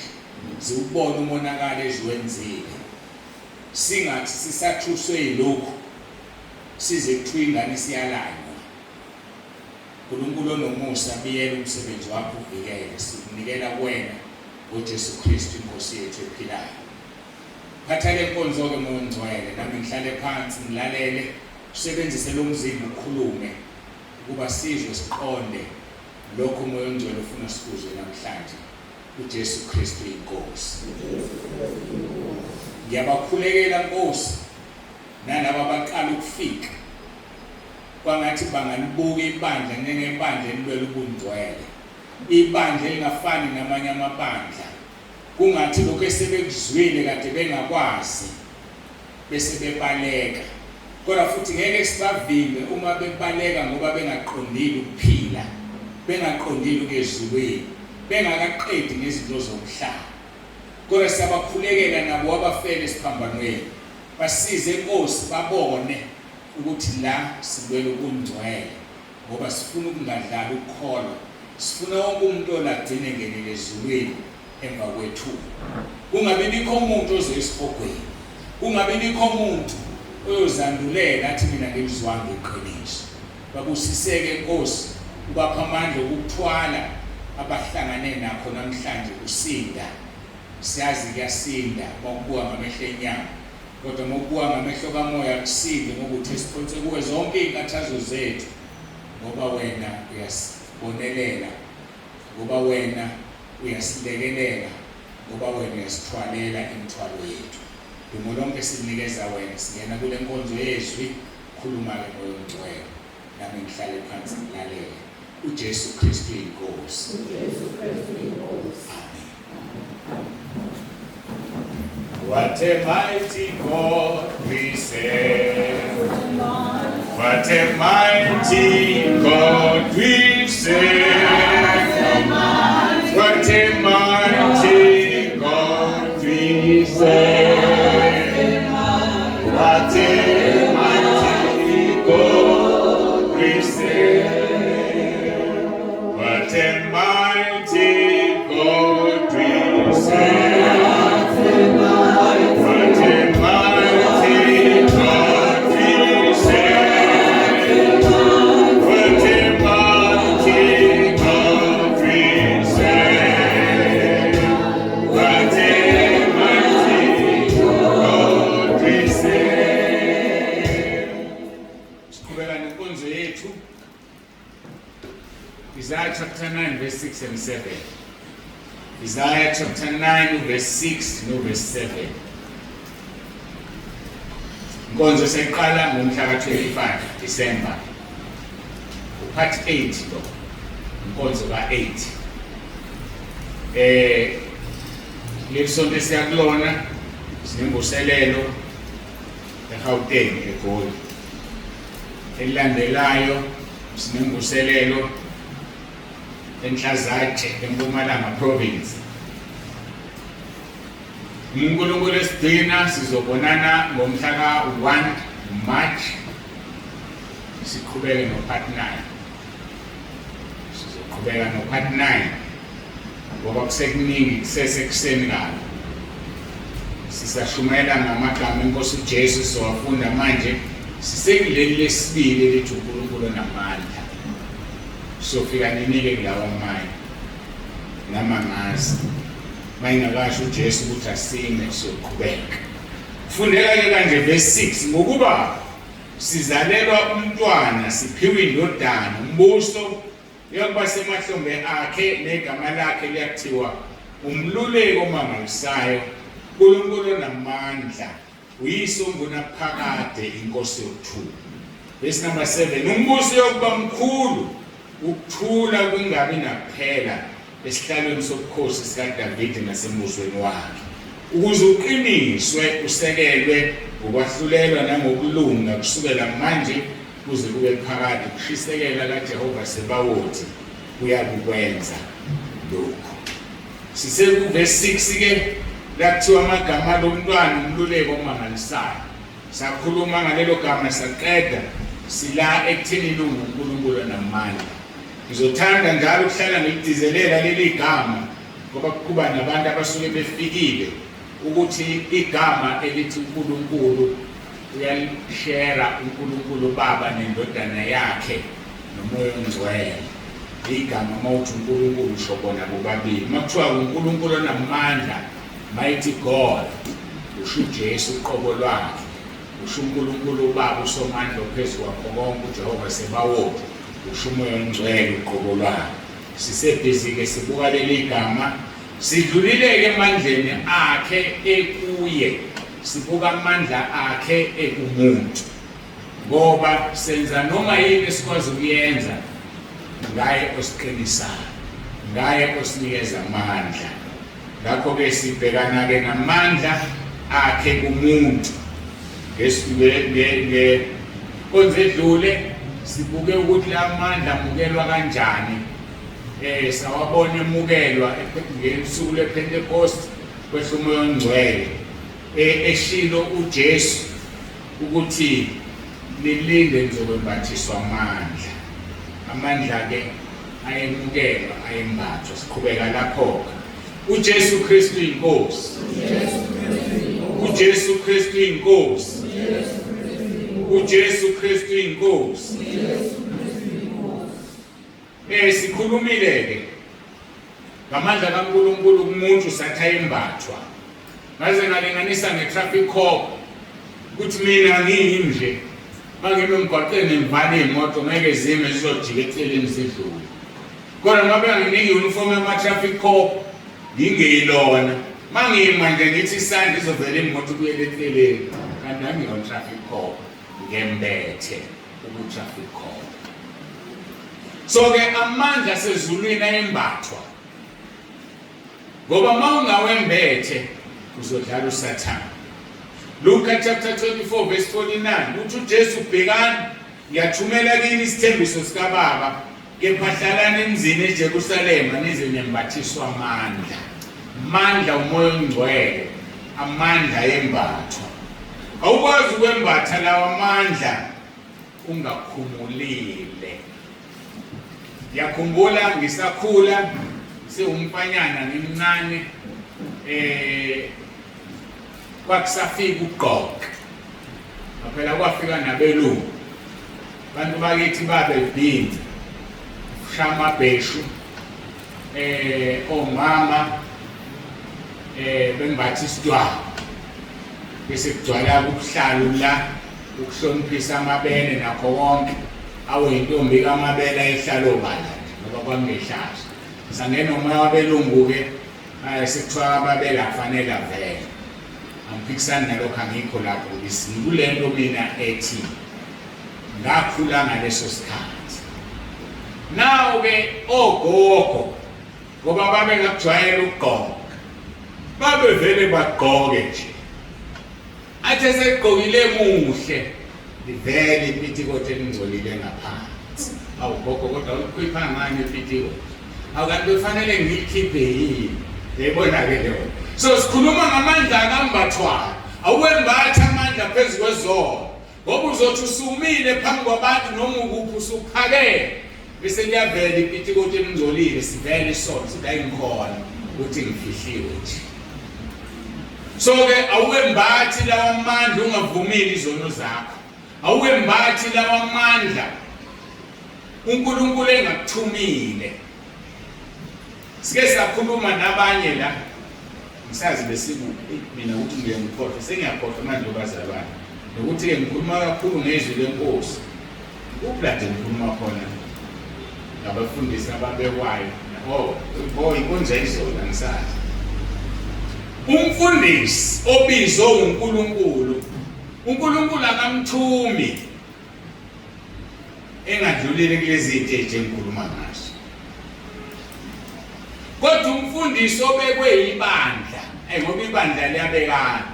ziwubone umonakalo eziwenzile, singathi sisathuswe yilokhu size kuthiwa ingane siyalanywa. Nkulunkulu onomusa, biyela umsebenzi wakho uvikele, sikunikela kuwena ngoJesu Kristu Inkosi yethu ephilayo. Phatha le nkonzo-ke Moya Ongcwele, nami ngihlale phansi ngilalele, usebenzise lo mzimba ukhulume ukuba sizwe siqonde lokho Moya Ongcwele ufuna sikuzwe namhlanje. uJesu Kristu Inkosi. Ngiyabakhulekela Nkosi nalabo abaqala ukufika kwangathi banganibuka ibandla njengebandla elilwela ubungcwele, ibandla elingafani namanye amabandla, kungathi lokho esebekuzwile kade bengakwazi bese bebaleka. Kodwa futhi ngeke sibavimbe uma bebaleka ngoba bengaqondile ukuphila, bengaqondile ukuyezulweni, bengakaqedi ngezinto zomhlaba. Kodwa siyabakhulekela nabo abafele esiphambanweni, basize Nkosi babone ukuthi la silwela ubungcwele ngoba sifuna ukungadlali ukukholwa, sifuna wonke umuntu olagcine engenile ezulwini emva kwethuba. Kungabi bikho umuntu ozoyisihogweni, kungabi bikho umuntu oyozandulela athi mina ngilizwanga iqiniso. Babusiseke Nkosi, ubapha amandla okuthwala abahlangane nakho namhlanje kusinda. Siyazi kuyasinda ngokubuka ngamehlo enyama, kodwa ngokubuka ngamehlo kamoya kusinde ngokuthi siphonse kuwe zonke iy'nkathazo zethu, ngoba wena uyasibonelela, ngoba wena uyasilekelela, ngoba wena uyasithwalela imithwalo yethu. Dumo lonke silinikeza wena. Singena kule nkonzo yezwi, khuluma-ke Moya Ongcwele, nami ngihlale phansi ngilalele. uJesu Kristu Inkosi. Amen. What a mighty God we serve. What a mighty God we serve. What a mighty God we serve. What a mighty God we serve. What a mighty God we serve. What a mighty chapter 9 verse 6 and 7. Isaiah chapter 9 verse 6 no verse 7. Inkonzo seqala ngomhla ka-25 December. Part 8 lo. Inkonzo ka-8. Lesonto esiyakulona sinemvuselelo eGauteng eGoli. Elilandelayo sinemvuselelo eNhlazatshe eMpumalanga province. uNkulunkulu esidina sizobonana ngomhla ka-1 March siqhubeke no-part 9. Sizoqhubeka no-part 9 ngoba kusekuningi kusesekuseni kabi. Sisashumela ngamagama eNkosi uJesu sizowafunda manje. Sisekuleli lesibili elithi uNkulunkulu namandla. Sofika ninike kulawa amanye namangazi mayingakasho uJesu ukuthi asime soqhubeka. Fundeka-ke kanje verse 6 ngokuba sizalelwa umntwana siphiwe indodana umbuso uyokuba semahlombe akhe negama lakhe liyathiwa umluleki omangalisayo uNkulunkulu namandla uyise ongunaphakade inkosi yokuthula. Verse number 7 umbuso uyokuba mkhulu ukuthula kungabi nakuphela esihlalweni sobukhosi sikaDavide nasembusweni wakhe ukuze uqiniswe usekelwe ukwahlulelwa nangokulunga kusukela manje kuze kube phakade kushisekela kaJehova sebawothi uyakukwenza lokho. Sisekuverse 6 ke lakuthiwa amagama lomntwana umluleki omangalisayo. Sakhuluma ngalelo gama saqeda sila ekutheni uNkulunkulu namandla. Ngizothanda njalo ukuhlala ngilidizelela leli gama ngoba kuba nabantu abasuke befikile ukuthi igama elithi uNkulunkulu uyalishare uNkulunkulu Baba nendodana yakhe nomoya ongcwele. Igama mawuthi uNkulunkulu usho bona bobabili. Makuthiwa uNkulunkulu namandla, mighty God, usho uJesu uqobo lwakhe, usho uNkulunkulu Baba usomandla ophezu kwakho konke uJehova sebawothi, usho umoya ongcwele uqobo lwakhe. Sisebhizi-ke sibuka leli gama sidlulile-ke emandleni akhe ekuye sibuka amandla akhe ekumuntu ngoba senza noma yini esikwazi ukuyenza ngaye osiqinisayo, ngaye osinikeza amandla. Ngakho-ke sibhekana-ke namandla akhe kumuntu. Ngekonzo edlule sibuke ukuthi la mandla amukelwa kanjani. Sawabona emukelwa ngesuku lePentecost kwehla umoya ongcwele eshilo uJesu ukuthi nilinde nizokwembathiswa amandla. Amandla-ke ayemukelwa ayembathwa. Siqhubeka lapho-ke. uJesu Kristu inkosi. uJesu Kristu inkosi. uJesu Kristu inkosi. Sikhulumile-ke ngamandla kaNkulunkulu kumuntu sathi ayembathwa. Ngaze ngalinganisa nge-traffic cop ukuthi mina ngiyimje mangime emgwaqeni ngivale imoto ngeke zime zizojika eceleni zidlule. Kodwa ngabe nginike i-uniform yama-traffic cop ngingeyilona. Mangima nje ngithi isandla izovela imoto kuyele eceleni kanti angiyo-traffic cop ngembethe ubu-traffic cop. So-ke amandla sezulwini ayembathwa ngoba uma ungawembethe uzodlala uSathane. Luka chapter 24 verse 49 uthi uJesu ubhekani ngiyathumela kini isithembiso sikaBaba kepha hlalani emzini eJerusalema nize nembathiswa amandla. Amandla umoya ongcwele, amandla embathwa. Awukwazi ukwembatha lawa amandla ungakhumulile. Ngiyakhumbula ngisakhula siwumfanyana ngimncane kwakusafika uGqoka. Phela kwafika nabelungu. Bantu bakithi babebhinza. Shama beshu omama bembathi isidwaba. Bese kugcwala ubuhlalu la ukuhloniphisa amabele nakho konke. Awuyintombi kaMabela ehlalo bala ngoba kwangehlazo sangena umoya wabelungu-ke sekuthiwa ababeka kufanele avele angiphikisani nalokho angikho lapho kule nto mina ethi ngakhula ngaleso sikhathi nawu-ke ogogo ngoba babengakujwayela ukugqoka babevele bagqoke nje athe segqokile muhle livele ipitikoti elingcolile ngaphansi awu gogo kodwa ulikhipha ngani ipitikoti awukanti kufanele ngilikhiphe yini yayibona-ke leyo so sikhuluma ngamandla akambathwayo awuwembathi amandla phezu kwezolo ngoba uzothi usumile phambi kwabantu noma ukuphi usuphakele bese liyavela ipitikoti elingcolile sivele isona sithi ayingikhona ukuthi ngifihliwe nje so-ke awuwembathi lawa mandla ungavumeli izono zakho awuwembathi lawa mandla uNkulunkulu engakuthumile sike sakhuluma nabanye la ngisazi besikuphi mina ukuthi ngiyangikhohlwa sengiyakhohlwa manje lokazalwane nokuthi-ke ngikhuluma kakhulu ngezwi lenkosi ublade ngikhuluma khona ngabafundisi ababekwayo inkonzo yayizona ngisazi umfundisi obizwe uNkulunkulu uNkulunkulu akamthumi engadlulile kulezi iteje engikhuluma ngazo kodwa umfundisi obekwe ibandla ngoba ibandla liyabekana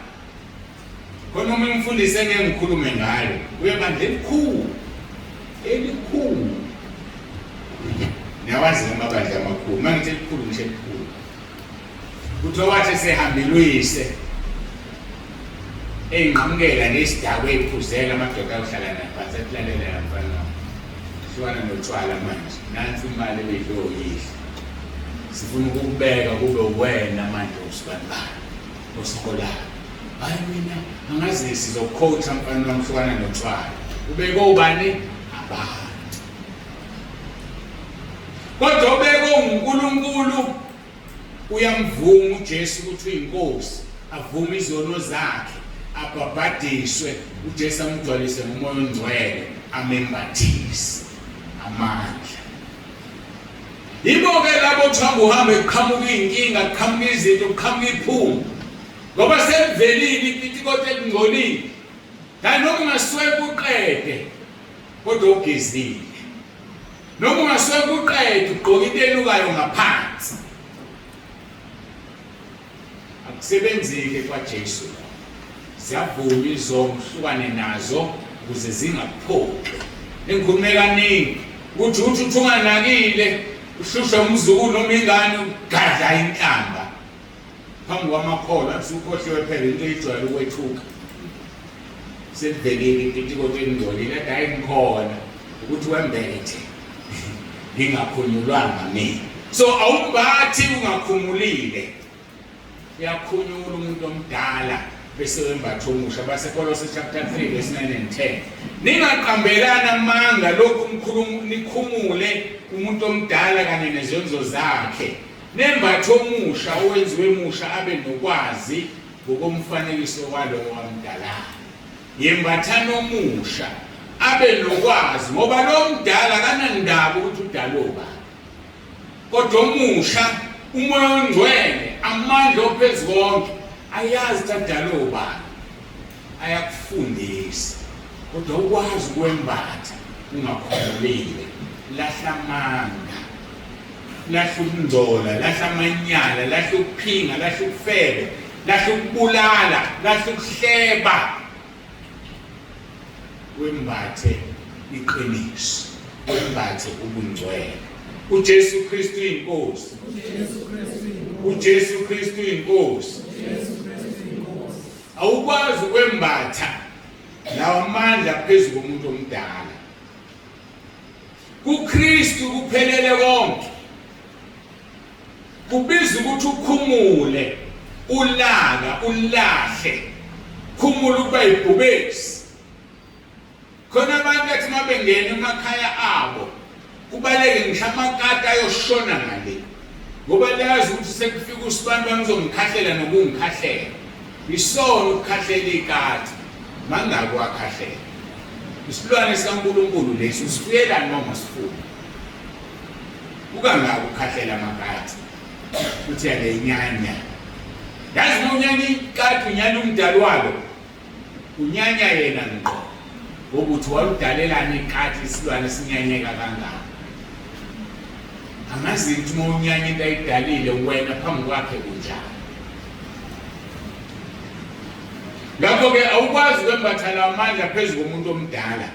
khona uma umfundisi engeke ngikhulume ngayo uyebandla elikhulu niyawazi amabandla amakhulu uma ngithi elikhulu ngisho elikhulu kuthiwa wathi sehambelwise eyinqamukela nesidakwe eyiphuzela amadoda ayohlala naphansi ekulalele mfana hlukana notshwala manje nansi imali ebeyidloyile sifuna ukubeka kube wena manje usibani osiholayo hayi mina angazi sizokhotha mfana wami hlukana notshwala ubeke ubani abantu kodwa ubeke uNkulunkulu uyamvuma uJesu ukuthi uyinkosi avume izono zakhe abhabhadiswe uJesu amgcwalise ngomoya ongcwele amembathise amandla yibo-ke labo thamba uhambe kuqhamuka iy'nkinga kuqhamuka izinto kuqhamuka iphunga ngoba selivelile ipitikoti elingcolile kanti noma ungasweka uqede kodwa ugezile noma ungasweka uqede ugqoke into elukayo ngaphansi akusebenzile kwaJesu siyavuma izono hlukane nazo ukuze zingakuphoqi engikhulume kaningi ukuthi uthi unganakile ushusha umzukulu noma ingane ugadla inhlamba phambi kwamakholwa usukhohliwe phela into ejwayele ukwethuka selivelile ipitikoti elingcolile kade hayi ngikhona ukuthi wembethe ngingakhunyulwanga mina so awumbathi ungakhumulile uyakhunyula umuntu omdala bese wembatha omusha baseKolose chapter 3 verse 9 and 10 ningaqambelana amanga lokhu nikhumule umuntu omdala kanye nezenzo zakhe nembatha omusha owenziwe emusha abe nokwazi ngokomfanekiso walowo wamdala yembathana omusha abe nokwazi ngoba lo mdala kanandaba ukuthi udaloba kodwa omusha umoya ongcwele amandla ophezu konke ayazi tadaloba ayakufundisa kodwa ukwazi ukwembatha ungakhululile lahla amanga lahla ukungcola lahla amanyala lahla ukuphinga lahla ukufebe lahla ukubulala lahla ukuhleba wembathe iqiniso wembathe ubungcwele uJesu Kristu inkosi uJesu Kristu inkosi awukwazi ukwembatha lawa amandla phezu komuntu omdala kuKristu kuphelele konke kubiza ukuthi ukhumule ulaka ulahle khumula ukuba ibhubesi khona abantu ethi mabengena emakhaya abo kubaleke ngisho amakati ayoshona ngale ngoba lazi ukuthi sekufika usibani bangizongikhahlela nokungikhahlela isona ukukhahlela ikati mangako wakhahlela isilwane sikaNkulunkulu lesi usifuyela noma sifuna ukangaka ukhahlela amakati uthi yakenyanya yazi unyanya ikati unyanya umdali walo unyanya yena ngqo ukuthi waludalelana ikati isilwane sinyanyeka kangaka amazi ukuthi unyanya into ayidalile wena phambi kwakhe kunjani ngakho-ke awukwazi ukwembatha la amandla phezu komuntu omdala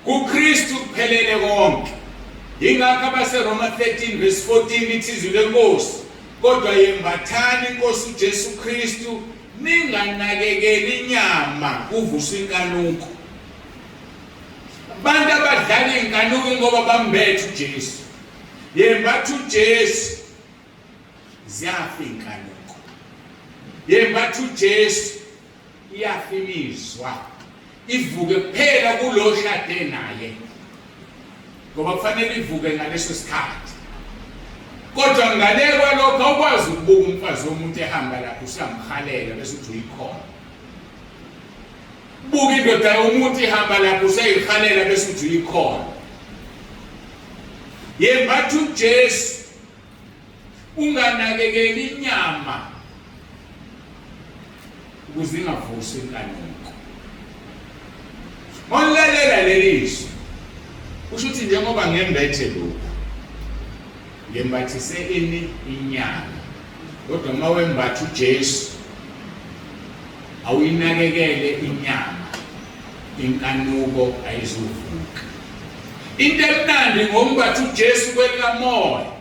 kuKristu kuphelele konke yingakho abaseRoma 13 verse 14 ithi izwi lenkosi kodwa yembathani inkosi uJesu Kristu ninganakekeli inyama kuvuswa inkanuko abantu abadlala inkanuko ngoba bambethe uJesu yembatha uJesu ziyafa inkanuko yembatha uJesu iyafimizwa ivuke kuphela kulo shade naye ngoba kufanele ivuke ngaleso sikhathi kodwa ngale kwalokho awukwazi ukubuka umfazi womuntu ehamba lapho usamhalela bese uthi uyikhona buka indoda yomuntu ihamba lapho usayihalela bese uthi uyikhona yembatha uJesu unganakekeli inyama ukuze ingavusi inkanuko molalela leliso kusho ukuthi njengoba ngembethe lokho ngembathise ini inyama kodwa uma wembatha uJesu awuyinakekele inyama inkanuko ayizuvuka into emnandi ngombatha uJesu kwelikamoya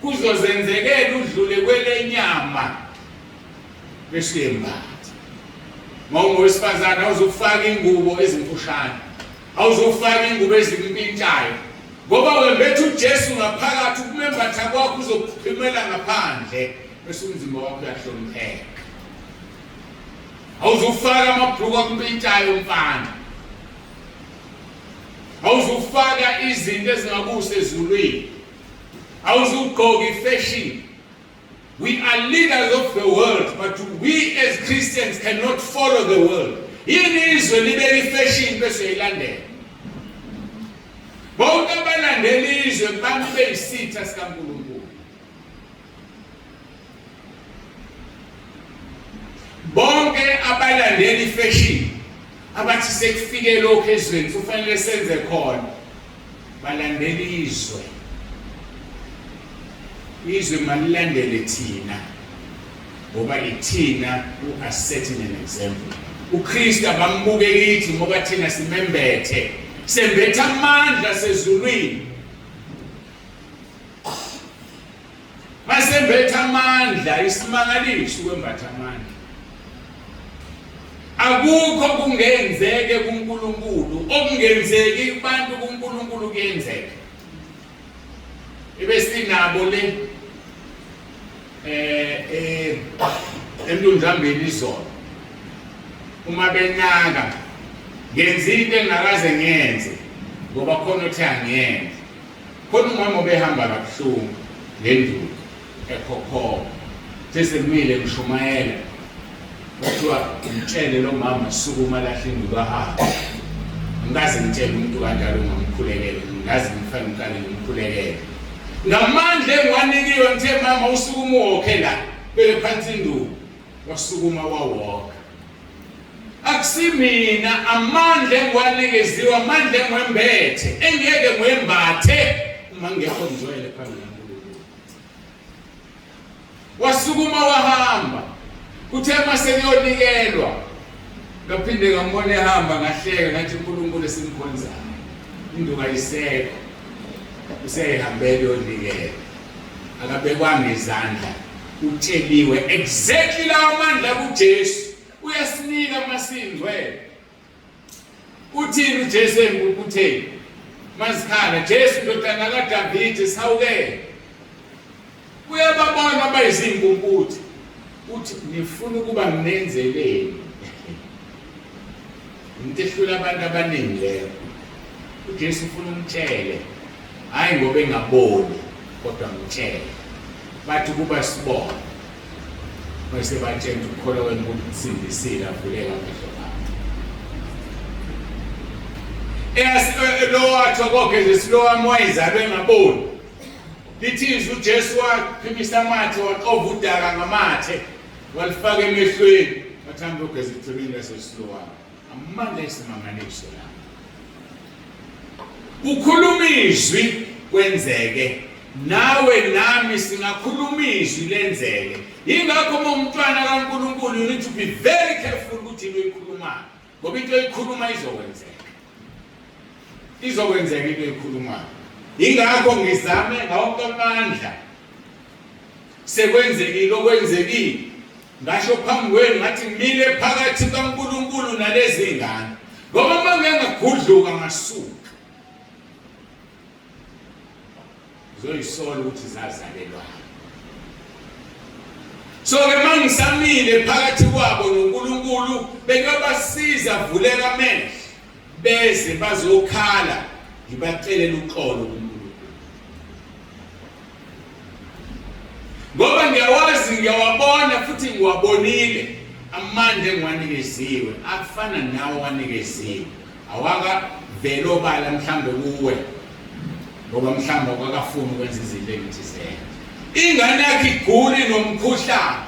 kuzozenzekela udlule kwelenyama bese uyembatha mawungowesifazana awuzufaka ingubo ezimfushane awuzufaka ingubo ezimpintshayo ngoba wembethe uJesu ngaphakathi ukumembatha kwakho uzokuphimela ngaphandle bese umzimba wakho uyahlonipheka awuzufaka amabhruku akumpintshayo mfana awuzufaka izinto ezingakusa ezulwini awuzugqoka ifashion. We are leaders of the world, but we as Christians cannot follow the world. Yini izwe libeka ifashion bese ilandela. Bonke abalandela izwe bantu beyisitha sikaNkulunkulu. Bonke abalandela ifashion abathi sekufike lokho ezweni kufanele senze khona balandela izwe. Izwe malilandele thina ngoba ithina are setting an example. uKristu abambuke kithi ngoba thina simembethe sembetha amandla sezulwini masembetha amandla isimangaliso kwembatha amandla akukho kungenzeke kuNkulunkulu okungenzeki kubantu kuNkulunkulu kuyenzeka ebesinabo le emntundlambeni izolo uma benaka ngenza into engakaze ngenze ngoba khona uthi angiyenze khona umama obehamba kabuhlungu ngenduku ekhokhoba sesemile ngishumayela kuthiwa ngitshele lo mama sukuma lahla induku ahamba ngikaze ngitshele umuntu kanjalo ngamkhulekela ngikaze ngifane umkale ngimkhulekela ngamandla engiwanikiwe ngithe mama usukuma uwokhe la bele phansi induku wasukuma wawoka akusimina amandla engiwanikeziwe amandla engwembethe engeke ngwembathe uma ngekho ngizwele phambi kaNkulunkulu wasukuma wahamba kuthe maseyonikelwa ngaphinde ngambona ehamba ngahleka ngathi uNkulunkulu esimkhonzayo induku ayisekho useyihambele yonikela akabekwanga izandla utsheliwe exactly lawo amandla kuJesu uyasinika masingcwele uthini uJesu engukutheni masikhala Jesu ndodana kaDavide sawukele uyababona abayizinkumputhi uthi nifuna ukuba nginenzeleni ntehlula abantu abaningi leyo uJesu ufuna umtshele hayi ngoba engaboni kodwa ngitshele bathi kuba sibona bese batshela ukukholwa wena ukutsindisile avuleka amehlo akho lo wathi kokho nje silowa moyizalwe engaboni lithi izwi uJesu waphimisa amathe waqova udaka ngamathe walifaka emehlweni wathamba ugeza ithulini lesesilowana amandla esimangaliso la ukhuluma izwi kwenzeke nawe nami singakhuluma izwi lenzeke ingakho uma umntwana kaNkulunkulu you need to be very careful ukuthi into oyikhulumayo ngoba into oyikhuluma izokwenzeka into oyikhulumayo ingakho ngizame ngawonke amandla sekwenzekile okwenzekile ngasho phambi kwenu ngathi ngimile phakathi kaNkulunkulu nalezi ngane ngoba uma ngingagudluka ngasuka zoyisola ukuthi zazalelwa so ke mangisamile phakathi kwabo noNkulunkulu bekubasiza vulela amehlo beze bazokhala ngibacelela uxolo kuNkulunkulu ngoba ngiyawazi ngiyawabona futhi ngiwabonile amandla engiwanikeziwe afana nawo wanikeziwe awaka velo bala mhlambe kuwe ngoba mhlamba akakafuni ukwenza izinto engithize ingane yakhe iguli nomkhuhlane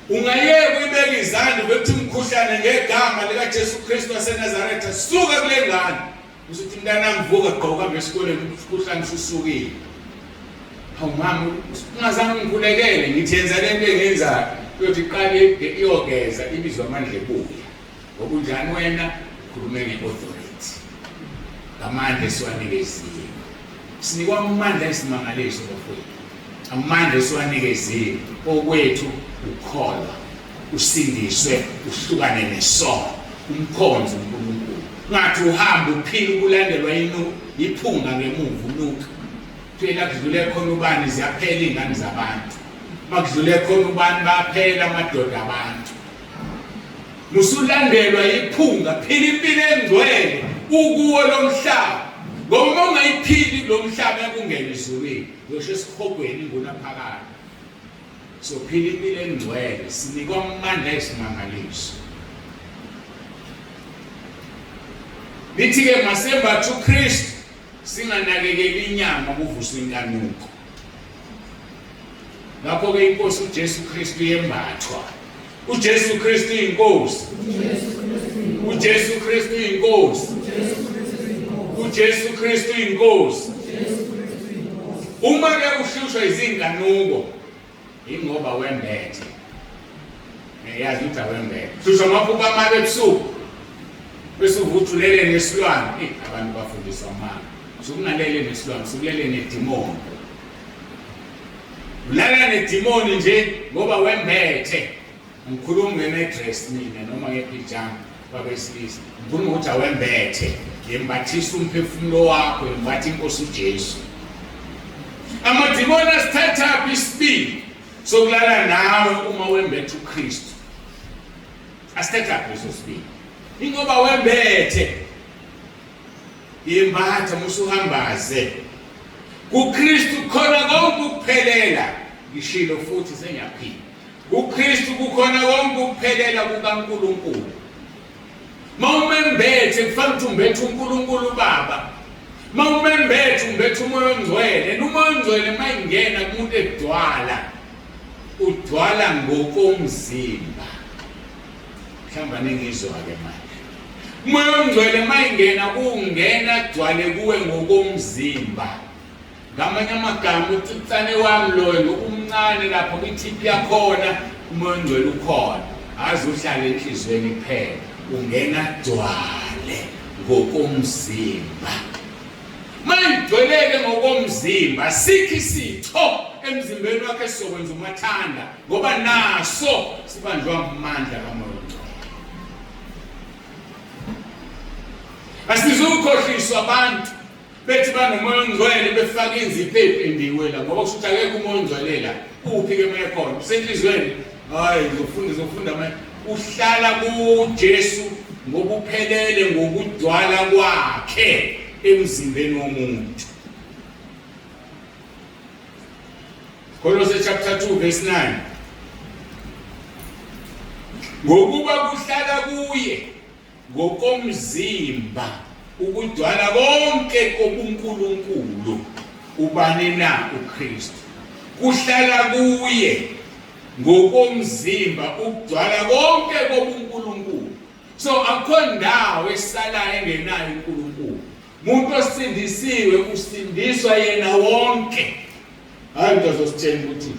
ungayeke uyibeka izandla bethi umkhuhlane ngegama lika Jesu Kristu waseNazaretha suka kule ngane usithi mntana ngivuka gqoka ngesikoleni umkhuhlane usukile hawu mama ungazange ngikhulekele ngithi yenza lento engenzayo uyothi qale iyogeza ibizwa amandla ebuya ngokunjani wena ukhulume ngeauthority amandla esiwanikeziwe sinikwa amandla esimangaliso bafowethu amandla esiwanikeziwe okwethu ukholwa usindiswe uhlukane nesono umkhonzo uNkulunkulu ngathi uhamba uphila ukulandelwa iphunga ngemuva unuka phela kudlule khona ubani ziyaphela ingane zabantu makudlule khona ubani baphela amadoda abantu musulandelwa iphunga phila impilo engcwele ukuwo lomhlaba ngoba ungayiphili lo mhlaba ekungena izulwini yosho esikhogweni ngona phakathi so phila impilo engcwele sinikwa amandla esimangaliso lithi ke masembatha uKristu singanakekeli inyama kuvuswa inkanuko lapho ke inkosi uJesu Kristu yembathwa uJesu Kristu inkosi uJesu Kristu inkosi uJesu Kristu inkosi uma ke uhlushwa izinkanuko ingoba wembethe yazi ukuthi awembethe hlushwa amaphupho amabe ebusuku bese uvuthulele nesilwane abantu bafundisa amanga sokungalele nesilwane sokulele nedemoni ulala nedemoni nje ngoba wembethe ngikhuluma ngenedraess mina noma ngepijama babesilisa ngikhuluma ukuthi awembethe yembathisa umphefumulo wakho yembatha inkosi uJesu amademoni asithatha isibili sokulala nawe uma wembethe uKristu asithatha leso sibili ingoba wembethe yembatha musuhambaze kuKristu khona konke ukuphelela ngishilo futhi sengiyaphila kuKristu kukhona konke ukuphelela kukaNkulunkulu mawumembethe kufanele ukuthi umbethe uNkulunkulu Baba mawumembethe umbethe umoya ongcwele umoya ongcwele mayingena kumuntu edwala udwala ngokomzimba mhlamba nengizwa ke manje umoya ongcwele mayingena kungena dwale kuwe ngokomzimba ngamanye amagama uthi mfane wami loyo umncane lapho kwithiphi yakhona umoya ongcwele ukhona azuhlala enhlizweni kuphela ungena dwale ngokomzimba mayigcweleke ngokomzimba sikhi sitho emzimbeni wakhe sokwenza umathanda ngoba naso sibanjwa amandla kamoya ongcwele asizukhohliswa abantu bethi banomoya ongcwele befaka inzipho eziphendiwe la ngoba kusho ukuthi akekho umoya ongcwele la uphi ke manje khona usenhlizweni hayi ngizofunda manje uhlala kuJesu ngokuphelele ngokudwala kwakhe emzimbeni womuntu Colossians chapter 2 verse 9 ngokuba kuhlala kuye ngokomzimba ukudwala konke kobuNkulunkulu ubani na uKristu. Kuhlala kuye ngokomzimba ukugcwala konke kobuNkulunkulu. So akho ndawo esalayo engenayo uNkulunkulu. Umuntu osindisiwe usindiswa yena wonke. Hayi into zositshela ukuthi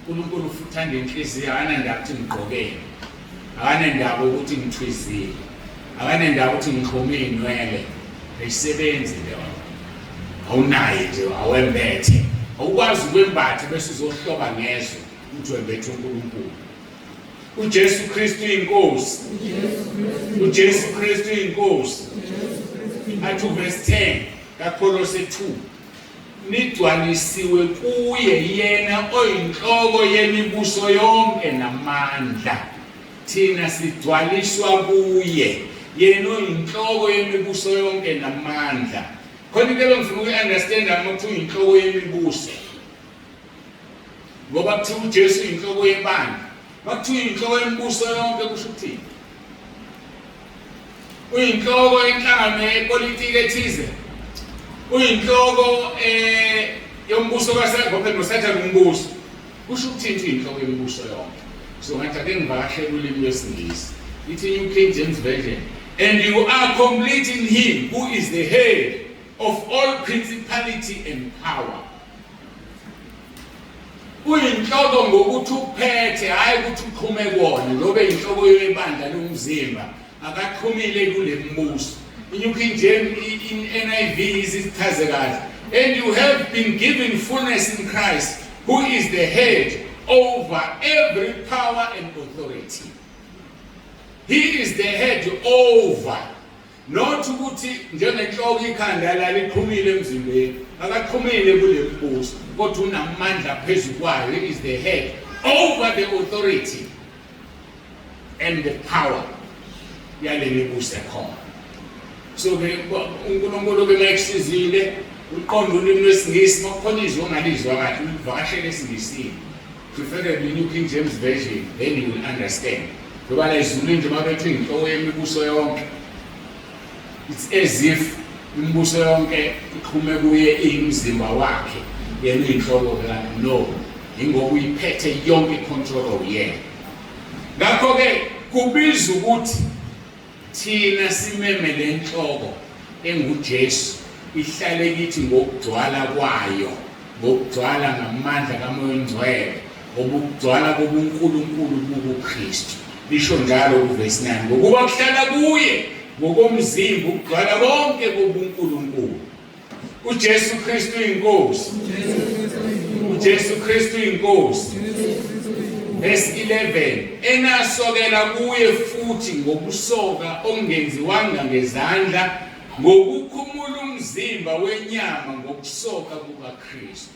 uNkulunkulu uthanda inhliziyo, akanandaba ukuthi ngigqokele, akanandaba ukuthi ngithwizile, akanandaba ukuthi ngixhume inwele. Ayisebenzi leyo. Awunayo nje, awembethe. Awukwazi ukwembatha bese uzohloba ngezwe ukuthi wembethe uNkulunkulu. uJesu Kristu inkosi. uJesu Kristu inkosi. Athi verse 10 kaKolose 2. Nigcwalisiwe kuye yena oyinhloko yemibuso yonke namandla. Thina sigcwaliswa kuye yena oyinhloko yemibuso yonke namandla. Khona ke ngifuna uku-understand ukuthi uyinhloko yemibuso. Ngoba kuthi uJesu uyinhloko yebandla. Bakuthi uyinhloko yemibuso yonke kusho ukuthini? Uyinhloko yenhlangano yepolitiki ethize. Uyinhloko yombuso kaSengophe noSathane umbuso. Kusho ukuthini uyinhloko yemibuso yonke? So ngathi ake ngivakashele ulimi lwesiNgisi. Ithi New King James Version. And you are complete in him who is the head of all principality and power. Uyinhloko ngokuthi uphethe, hayi ukuthi uqhume kona, lobe inhloko yebandla lomzimba, akaxhumile kule mbuso. In New King James, in NIV isichaze kahle. And you have been given fullness in Christ, who is the head over every power and authority. He is the head over. Not ukuthi njengenhloko ikhanda la liqhumile emzimbeni, akaxhumile kule mbuso, kodwa unamandla phezulu kwayo. He is the head over the authority and the power yale mibuso ekhona. So ke uNkulunkulu ke mayisizile uqonda ulimi lwesiNgisi, makukhona izwi ongalizwa kahle ukuvakashela esiNgisini, preferably New King James Version, then you will understand. Ngoba la izulu nje mabethi inhloko yemibuso yonke, it's as if imibuso yonke iqhume kuye imizimba wakhe, yena uyinhloko la. No, ingoba uyiphethe yonke icontrol yena. Ngakho ke kubiza ukuthi thina simeme le nhloko enguJesu ihlale kithi ngokugcwala kwayo, ngokugcwala ngamandla kaMoya oNgcwele, ngokugcwala kobuNkulunkulu kuKristu. Lisho njalo kuverse 9, ngokuba kuhlala kuye ngokomzimba ukugcwala konke kobuNkulunkulu. uJesu Kristu inkosi. uJesu Kristu inkosi. Verse 11, enasokela kuye futhi ngokusoka ongenziwanga ngezandla, ngokukhumula umzimba wenyama ngokusoka kukaKristu.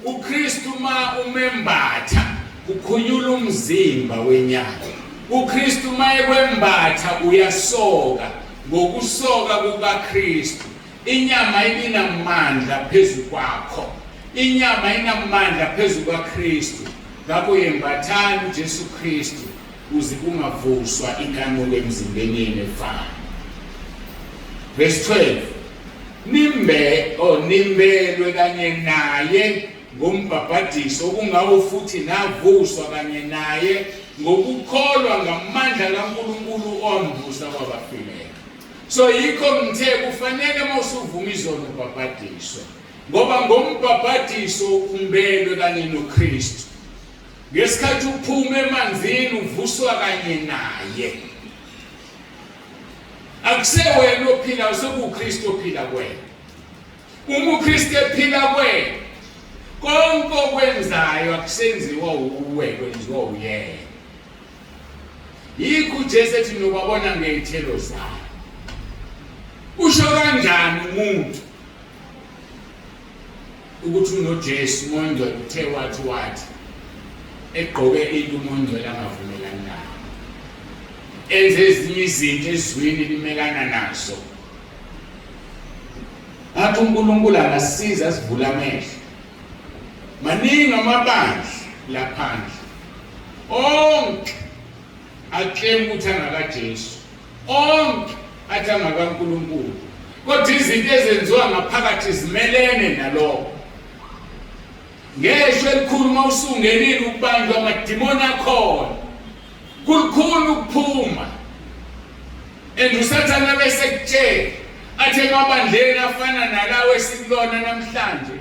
uKristu ma umembatha ukhunyula umzimba wenyama. uKristu ma ekwembatha uyasoka ngokusoka kukaKristu. Inyama inamandla phezulu kwakho. Inyama inamandla phezulu kwaKristu. Ngakho yembathani uJesu Kristu uze kungavuswa inkanuko emzimbeni yenu efana. Verse 12, nimbelwe kanye naye ngombhabhadiso okungawo futhi navuswa kanye naye ngokukholwa ngamandla kaNkulunkulu omvusa kwabafileyo. So yikho ngithe kufanele mawusuvuma izono ubhabhadiso, ngoba ngombhabhadiso umbelwe kanye noKristu. Ngesikhathi uphuma emanzini uvuswa kanye naye. Akusewena ophila, sekuKristu ophila kuwena. Uma uKristu ephila kuwena, konke okwenzayo akusenziwa uwe, kwenziwa uyena. Yikho uJesu ethi nobabona ngezithelo zayo. Usho kanjani umuntu ukuthi unoJesu uMoya oNgcwele uthe wathi egqoke into uMoya oNgcwele angavumelani nayo, enze ezinye izinto ezizwini limelana nazo? Athi uNkulunkulu angasiza sivula amehlo. Maningi amabandla laphandle onke aclaim ukuthi angakaJesu, onke athi angakaNkulunkulu, kodwa izinto ezenziwa ngaphakathi zimelene nalokho. ngeshwe elikhulu mawusungenile ukubanjwa amadimoni akhona kulikhulu ukuphuma and usathana bese kutshela athi emabandleni afana nalawo esikulona namhlanje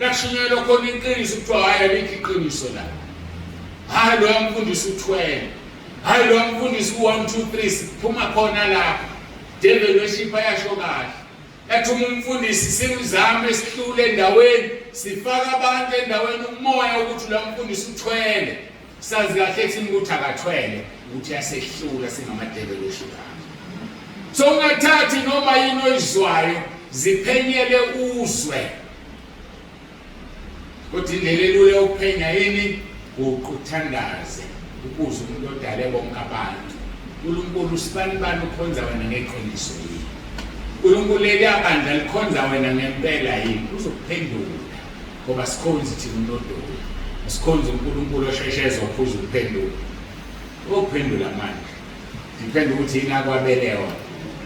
lakushunyelwa khona iqiniso kuthiwa hayi alikho iqiniso la hayi lo yamfundisa u-12 hayi lo yamfundisa u-1 2 3 siphuma khona lapho devil worship ayasho kahle yathi umfundisi simzame sihlule endaweni sifaka abantu endaweni umoya ukuthi lo mfundisi uthwele sazi kahle ekuthini ukuthi akathwele ukuthi yasehlula singama-devil worship. So ungathathi noma yini oyizwayo ziphenyele uzwe kodwa indlela elula yokuphenya yini ukuthandaze ukuze umuntu odale bonke abantu uNkulunkulu usibanibani ukhonza wena ngeqiniso yini uNkulunkulu eliyabandla likhonza wena ngempela yini uzokuphendula ngoba sikhonza thina uNodolo sikhonza uNkulunkulu osheshe ezophuza ukuphendula ukuphendula manje depende ukuthi yini akwabelewa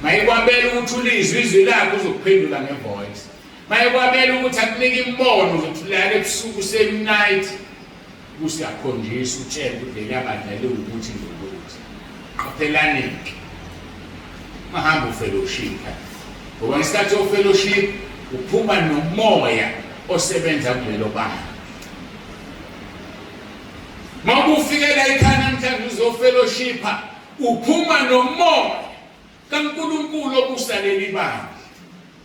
mayikwabela ukuthi ulizwe izwi lakho uzokuphendula ngevoice mayikwabela ukuthi akunika imbono uzothulala ebusuku semnight usiyakhonjisa utshela ukuthi leliyabandla liwukuthi ngokuthi qaphelani mahamba ufellowship ngoba isikhathi ofellowship uphuma nomoya osebenza kulelo bandla makufikela ekhaya namhlanje uzofellowship uphuma nomoya kaNkulunkulu obusaleli bandla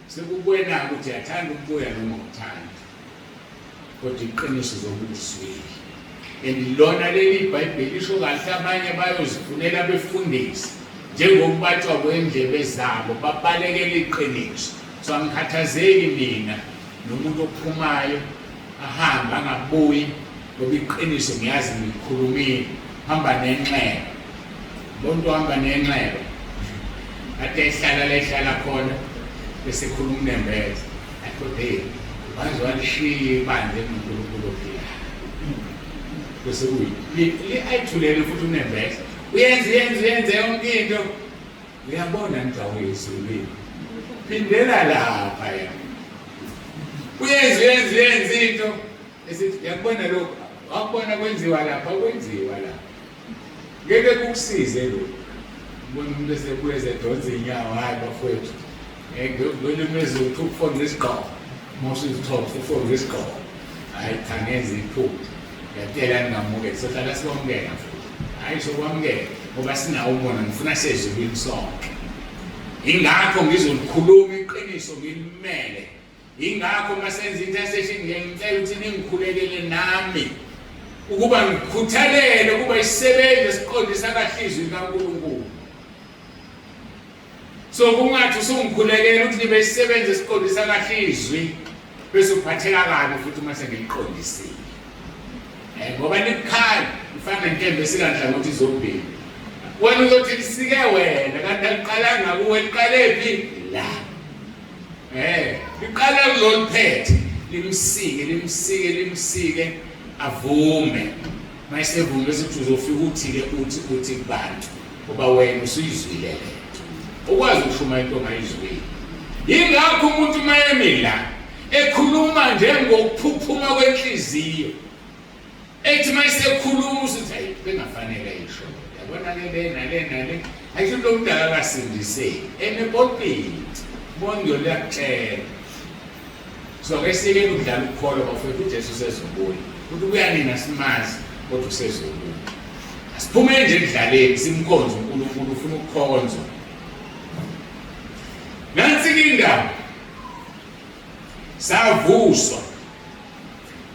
sekukwena ukuthi uyathanda ukubuya noma uthanda kodwa iqiniso zokuzwile elilona leli iBhayibheli lisho kahle abanye bayozifunela befundisi njengokubathwa kwendlebe zabo babalekela iqiniso so angikhathazeki mina nomuntu ophumayo ahamba angabuyi ngoba iqiniso ngiyazi ngikhulumile hamba nenxeba bonke hamba nenxeba ade ehlala khona bese khuluma nembeza akho manje walishiya ibandla eNkulunkulu phela bese kuyi ayithulele futhi unembeza uyenze yonke into uyabona ndawo yezulwini phindela lapha ya uyenze into esithi yakubona lokho wakubona kwenziwa lapha kwenziwa lapha ngeke kukusize lokho ubona umuntu esebuye edonsa inyawo hayi bafowethu ngolumezulu ukufona isigqoko most izithobo ufona isigqoko hayi thangenza iphupho yatela ningamuke sohlala sikwamukela futhi hayi sokwamukela ngoba sinawo ubona ngifuna sezulwini sonke ingakho ngizolikhuluma iqiniso ngilimele ingakho masenza intercession ngiyacela ukuthi ningikhulekele nami ukuba ngikhuthalele ukuba isebenze siqondisa kahle izwi likaNkulunkulu so kungathi usungikhulekela ukuthi nibe isebenze siqondisa kahle izwi bese uphatheka kabi futhi uma sengiqondisile ngoba nikhaya ufana nentembe esikanhlangothi zombili wena uzothi lisike wena kanti aliqalanga kuwe liqale phi la liqala kuloliphethe limsike avume mayisevume bese uzofika uthi-ke uthi kubantu ngoba wena usuyizwile ukwazi ukushuma into ongayizwile yingakho umuntu mayemila ekhuluma njengokuphuphuma kwenhliziyo ethi mayisekhuluma usuthi hayi bengafanele isho yabona-ke le ayisho lo mdala akasindiseki enepulpit bonke liyakutshela so-ke sikele ukudlala ukukholwa bafowethu uJesu usezobuya ukuthi kuyanina simazi kodwa usezobuya asiphumele nje ekudlaleni simkhonze uNkulunkulu ufuna ukukhonzwa nansi-ke indaba savuswa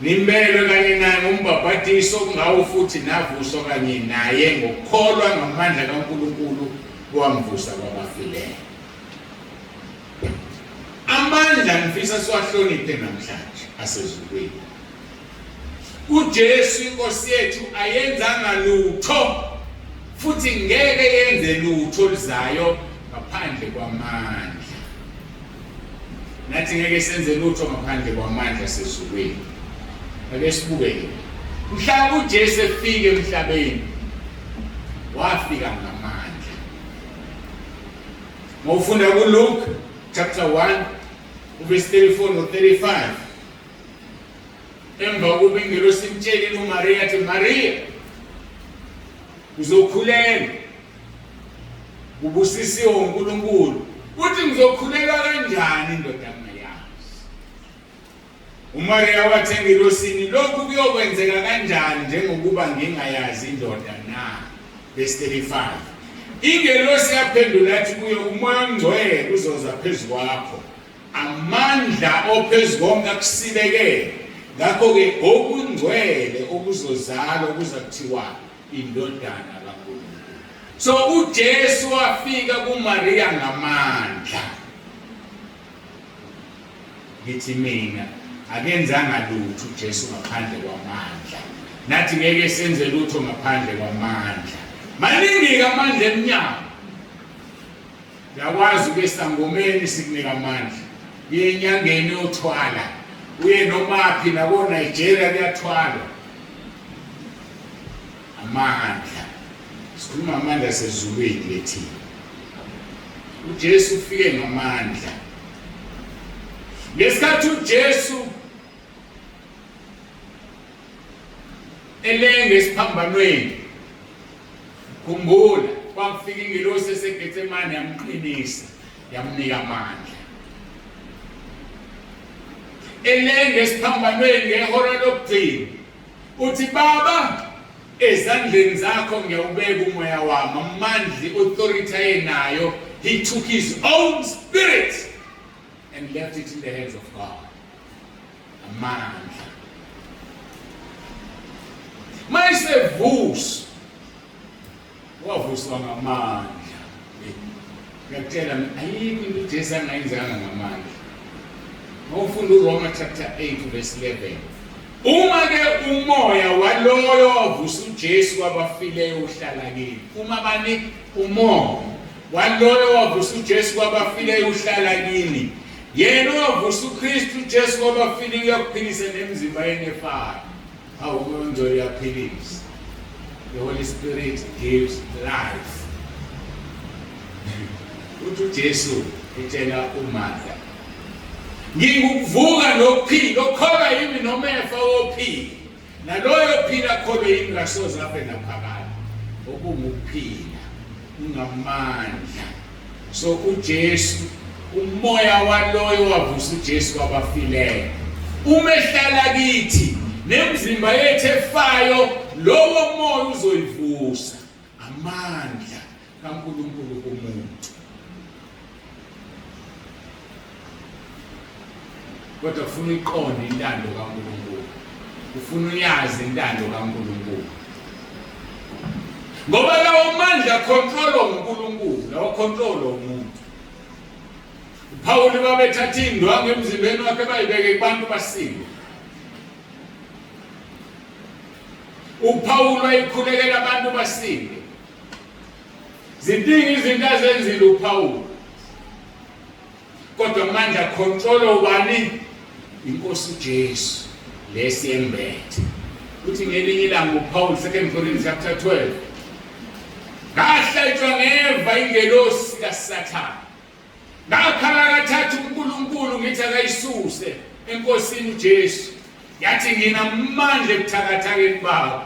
nimbelwe kanye naye ngombhabhatiso kungawo futhi navuswa kanye naye ngokukholwa ngamandla kaNkulunkulu wamvusa kwabafileyo amandla ngifisa siwahloniphe namhlanje asezulwini uJesu inkosi yethu ayenzanga lutho futhi ngeke yenze lutho lizayo ngaphandle kwamandla nathi ngeke senze lutho ngaphandle kwamandla asezulwini ake sibukele mhla uJesu efike emhlabeni wafika ngamandla mawufunda kuLuke chapter 1 verse 34 no 35 emva kokuba ingelosi imtshelile uMaria athi Maria uzokhulela ubusisiwe uNkulunkulu uthi ngizokhulela kanjani indoda engayazi uMaria wathi engelosini lokhu kuyokwenzeka kanjani njengokuba ngingayazi indoda na verse 35 ingelosi yaphendula athi kuye umoya ongcwele uzoza phezu kwakho amandla ophezu konke akusibekele ngakho-ke okungcwele okuzozalwa kuza kuthiwa indodana kaNkulunkulu. So uJesu wafika kuMaria ngamandla. Ngithi mina akenzanga lutho uJesu ngaphandle kwamandla. Nathi ngeke senze lutho ngaphandle kwamandla. Maningi amandla emnyama. Yakwazi ukesangomeni sikunika amandla. Uye enyangeni uyothwala. Uye nomaphi nako Nigeria kuyathwala. Amandla. Sikhuluma amandla sezulwini lethi. uJesu ufike ngamandla. Ngesikhathi uJesu elenge esiphambanweni khumbula kwafika ingelosi eseGetsemane yamqinisa yamnika amandla. Elenge esiphambanweni ngehora lokugcina uthi Baba ezandleni zakho ngiyawubeka umoya wami amandla authority ayenayo. He took his own spirit and left it in the hands of God. Amandla. Mayisevuso wavuswa ngamandla. Ngiyakutshela ayikho into uJesu angayenzanga ngamandla. Mawufunda uRoma chapter 8 verse 11. Uma ke umoya waloyo wavusa uJesu kwabafileyo uhlala kini. Uma bani umoya waloyo wavusa uJesu kwabafileyo uhlala kini. Yena wavusa uKristu uJesu kwabafileyo uyakuphilisa nemizimba yenefayo. How uMoya uyaphilisa. The Holy Spirit gives life. Uthi uJesu etshela uMartha ngikuvuka nophila okholwa yimi noma efa wophila naloyo phila kholwe yimi kasoze abe naphakade okungukuphila ungamandla. So uJesu umoya waloyo wavusa uJesu kwabafileyo umehlala kithi nemizimba yethu efayo lowo moya uzoyivusa amandla kaNkulunkulu kumuntu. Kodwa ufuna iqonde intando kaNkulunkulu. Ufuna uyazi intando kaNkulunkulu. Ngoba lawo mandla control uNkulunkulu, lawo control umuntu. uPaul babethatha indwangu emzimbeni wakhe bayibeke kubantu basinde. uPaul wayikhulekela abantu basinde. Ziningi izinto azenzile uPaul. Kodwa amandla control ubani? Inkosi uJesu lesiyembethe. Uthi ngelinye ilanga uPaul 2 Corinthians chapter 12 ngahlatshwa ngeva ingelosi kaSathane. Ngakhala kathathu uNkulunkulu ngithi akayisuse enkosini uJesu. Yathi nginamandla ebuthakathakeni bakho.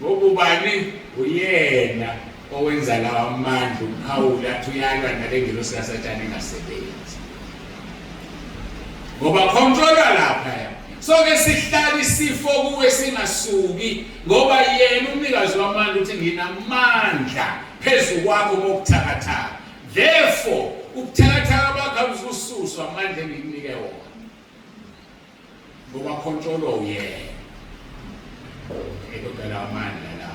Ngokubani uyena owenza lawa amandla uPaul athi uyalwa nale ngelosi kaSathane engasebenzi. Ngoba controller lapha. So ke sihlala isifo kuwe singasuki ngoba yena umnikazi wamandla uthi nginamandla phezulu kwakho ngokuthakathaka. Therefore ukuthakathaka bakho akuzususwa amandla engikunike wona. Ngoba controller uyena. Kodwa amandla la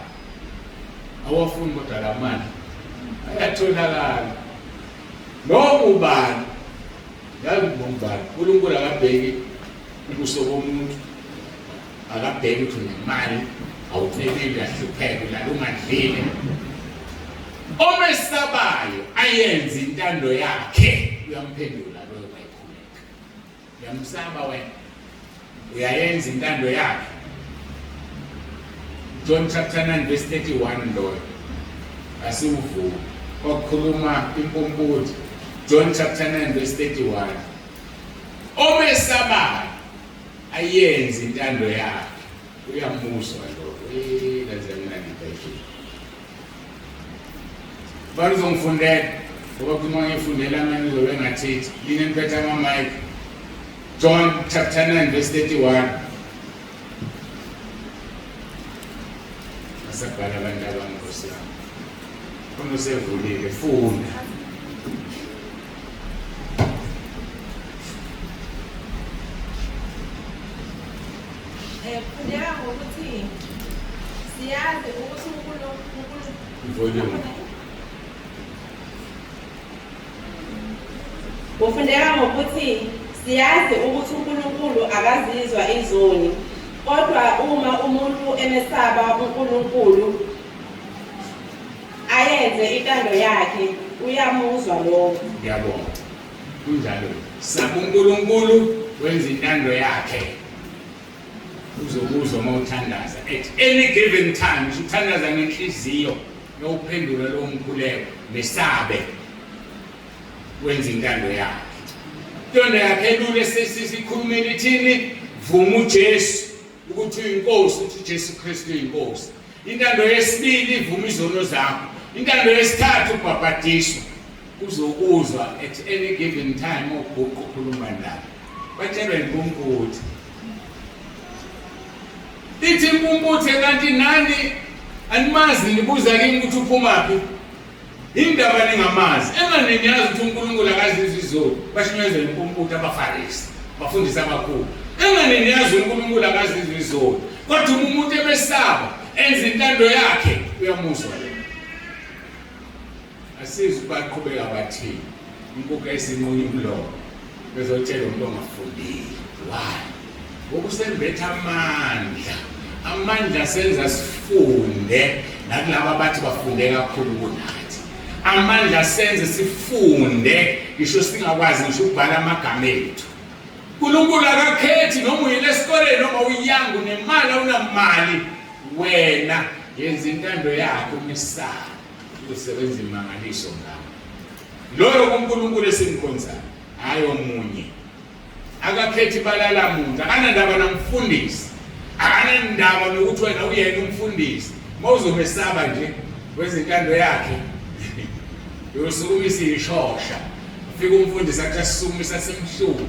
awafuni kodwa amandla ayatholakala. Lo ubani ngabongibani uNkulunkulu akabheki ubuso bomuntu akabheki ukuthi unemali awuthekile ahlupheke la ungadlile. Omesabayo ayenza intando yakhe uyamphendula loyo mayikhuleka. Uyamsaba wena uyayenza intando yakhe. John chapter 9 verse 31 loyo asiwuvuka okukhuluma impumputho. John chapter 9 verse 31. Omesabayo ayenze intando yakhe uyamuzwa lokho kaze mina ngibhekile bazongifundela ngoba kuma ngifundela manje uzobe ngathethi yini emphethe ama-mic John chapter 9 verse 31 asabhala abantu abangosi yami khona usevulile funda Fundeka ngokuthi siyazi ukuthi volume Ufundeka ngokuthi siyazi ukuthi uNkulunkulu akazizwa izoni, kodwa uma umuntu emesaba uNkulunkulu ayenze intando yakhe uyamuzwa lokho. ngiyabonga kunjalo saba uNkulunkulu wenza intando yakhe uzokuzwa uma uthandaza at any given time uthandaza ngenhliziyo yophendula lo mkhuleko mesabe wenza intando yakhe intando yakhe lule sesikhulumeni thini vuma uJesu ukuthi uyinkosi uthi uJesu Kristu uyinkosi intando yesibili vuma izono zakho intando yesithathu ubhabhadiswa uzokuzwa at any given time obhuqu ukhuluma naye batshelwe inkumbuthi ithi inkumbuthi kanti nani animazi nibuza kimi ukuthi uphumaphi indaba ningamazi enganenyazi ukuthi uNkulunkulu akazizwa izolo bashinyezela inkumbuthi abafarisi bafundisa abakhulu enganenyazi uNkulunkulu akazizwa izolo kodwa umuntu ebesaba enza intando yakhe uyamuzwa yena asizwe baqhubeka bathi inkuku esinqunye umlomo bezotshela umuntu ongafundile why ngokusembetha amandla senza sifunde nakulabo abathi bafunde kakhulu kunathi amandla senze sifunde ngisho singakwazi ngisho ukubhala amagama ethu uNkulunkulu akakhethi noma uyile esikoleni noma uyangu nemali awunamali wena yenza intando yakho umesaba usebenza imangaliso ngawo loyo uNkulunkulu esimkhonzayo hayi omunye akakhethi balala muntu akanandaba namfundisi akanandaba nokuthi wena uyena umfundisi mawuzomesaba nje wezintando yakhe yosukumisa ishosha ufika umfundisi athi asisumisa semhlubu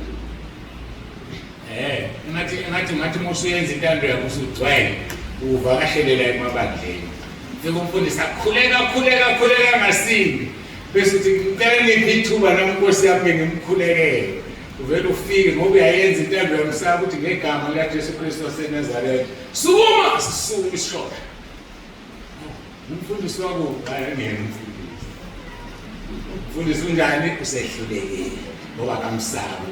ngathi musuyenza intando yakho usugcwele uvakashelela emabandleni ufika umfundisi akhuleka ngasimbi bese uthi ngicela ngiphi ithuba namnkosi yami ngimkhulekele uvela ufike ngoba uyayenza intando yamsaba ukuthi ngegama likaJesu Kristu waseNazaretha sukuma sisukuma isishosha umfundisi wako ayangena umfundisi unjani usehlulekile ngoba kamsaba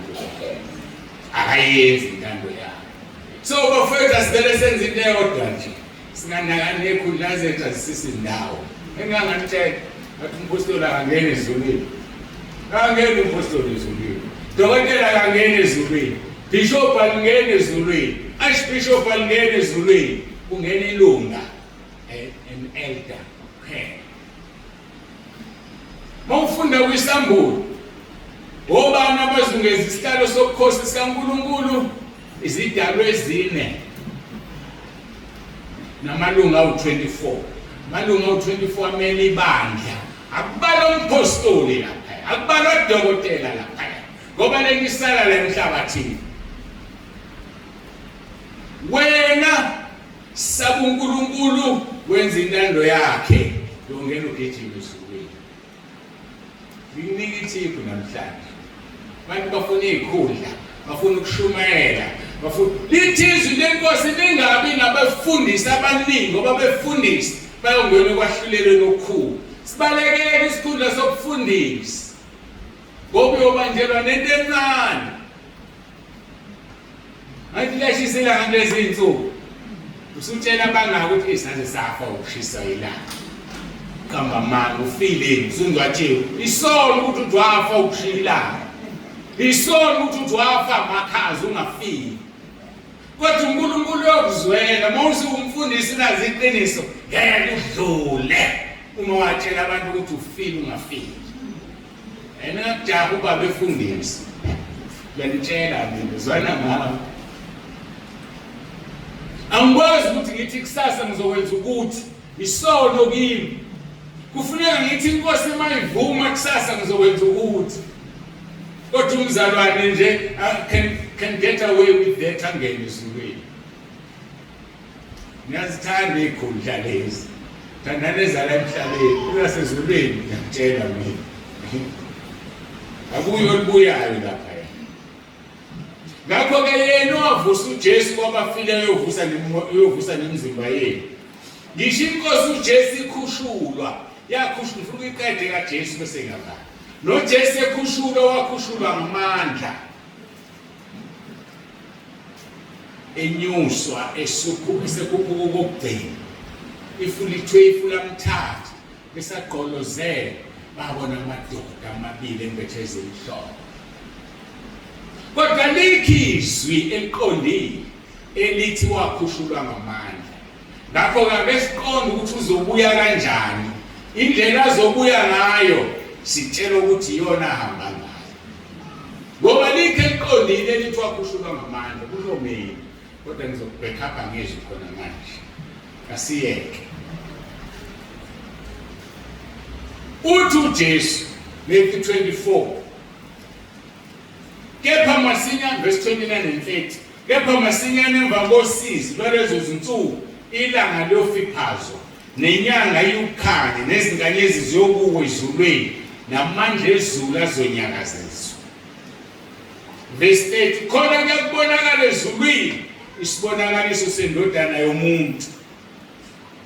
akayenzi intando yakhe so bafethu asivele senze into eyodwa nje singanakani nekhundla zethu azisisi indawo enganganitshela athi umpostoli akangena ezulwini akangena umpostoli ezulwini dokotela akangena ezulwini bishop alingena ezulwini archbishop alingena ezulwini kungena ilunga an elder mawufunda kwisambulo obani abazungeza isihlalo sobukhosi sikaNkulunkulu izidalwa ezine namalunga awu-24 amalunga awu-24 amele ibandla akubalwa umpostoli lapha akubalwa udokotela lapha ngoba lenisala la emhlabathini wena saba uNkulunkulu wenza intando yakhe yongena ugijima ezulwini nginika ithiphu namhlanje abantu bafuna izikhundla bafuna ukushumayela bafuna lithizwe lenkosi lingabi nabafundisi abaningi ngoba befundisi bayongena kwahlulelweni okukhulu sibalekele isikhundla sokufundisa ngoba uyobanjelwa nento encane athi leshisela ngale zinsuku usutshela abangaka ukuthi isaze safa ukushisa ilanga kamba manje ufeeling uzondwatshiwe isono ukuthi udwafa ukushila isono ukuthi udwafa amakhazi ungafiki kodwa uNkulunkulu uyokuzwela mawuthi umfundisi nazi iqiniso ngeke udlule uma watshela abantu ukuthi ufile ungafiki ena jabu babefundisi bentshela mina zwana ngawo Angikwazi ukuthi ngithi kusasa ngizokwenza ukuthi isono kimi. Kufuneka ngithi inkosi mayivuma kusasa ngizokwenza ukuthi. Kodwa umzalwane nje can get away with that angene ezulwini. Ngiyazithanda ikhundla lezi. Thandana ezala emhlabeni, kusasezulwini ngiyakutshela mina. Akuyo olubuyayo lapha. Ngakho-ke yena owavusa uJesu kwabafileyo uyovusa nemizimba yenu. Ngisho inkosi uJesu ikhushulwa, yakhushulwa ufuna iqede kaJesu bese ngapha. NoJesu ekhushulwa wakhushulwa ngamandla. Enyuswa esekhuphuka kokugcina. Ifulithwe ifulamthatha besaqolozela babona amadoda amabili embethe ezimhlophe. Kodwa likhizwi eliqondile elithi wakhushulwa ngamandla. Ngakho-ke akesiqonde ukuthi uzobuya kanjani. Indlela azobuya ngayo sitshela ukuthi iyona ahamba ngayo. Ngoba likhe eliqondile elithi wakhushulwa ngamandla kuzomeni. Kodwa ngizokubhekhapha ngezwi khona manje. Asiyeke. Uthi uJesu Matthew 24. Kepha masinyane verse 29 and 30. Kepha masinyane emva kosizi lwalezo zinsuku ilanga liyofiphazo nenyanga iyukhanye nezinkanyezi ziyokuwa ezulwini namandla ezulu azonyakaziswa. Verse 30. Khona kuyabonakala ezulwini isibonakaliso sendodana yomuntu.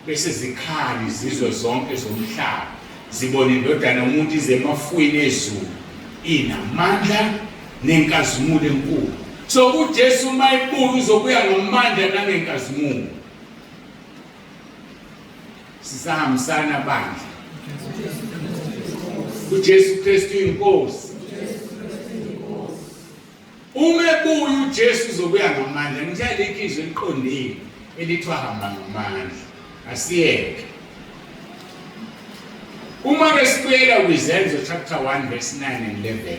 Bese zikhali izizwe zonke zomhlaba zibona indodana yomuntu ize emafwini ezulu inamandla nenkazimulo enkulu. So uJesu mayibuya uzobuya ngamandla nangenkazimulo. Sisahambisana bandla. uJesu Kristu inkosi. Uma ebuya uJesu uzobuya ngamandla. Ngitshela ikhizwe eliqondile elithi wahamba ngamandla. Asiyeke. Uma besibuyela kwizenzo chapter 1 verse 9 and 11.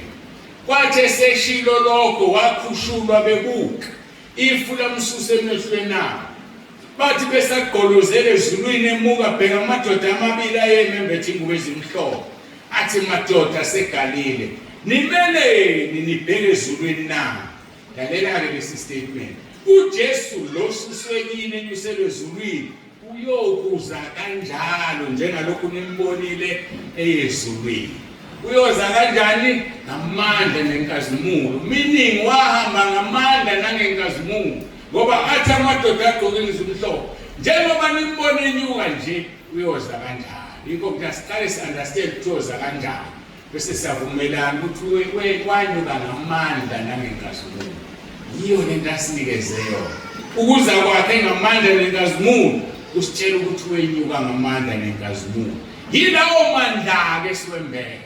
Kwathi eseshilo lokho wakhushulwa bebuka ifu lamsusa emehlweni abo. Bathi besagqolozela ezulwini emuka bheka amadoda amabili ayemembethe ingubo ezimhlophe. Athi madoda aseGalile, nimeleni nibheke ezulwini na. Lalela-ke lesi statement. uJesu lo suswe kini enyuselwe ezulwini uyokuza kanjalo njengalokhu nimbonile ezulwini. Uyoza kanjani? Ngamandla nenkazimulo. Meaning wahamba ngamandla nangenkazimulo. Ngoba athi amadoda agqoke ezimhlophe. Njengoba nimbona enyuka nje uyoza kanjalo. Yikho kuyasiqala si-understand ukuthi uyoza kanjani. Bese siyavumelana ukuthi wanyuka ngamandla nangenkazimulo. Yiyo lento asinikeze yona. Ukuza kwakhe ngamandla nenkazimulo kusitshela ukuthi wenyuka ngamandla nenkazimulo. Yilawo mandla-ke esiwembethe.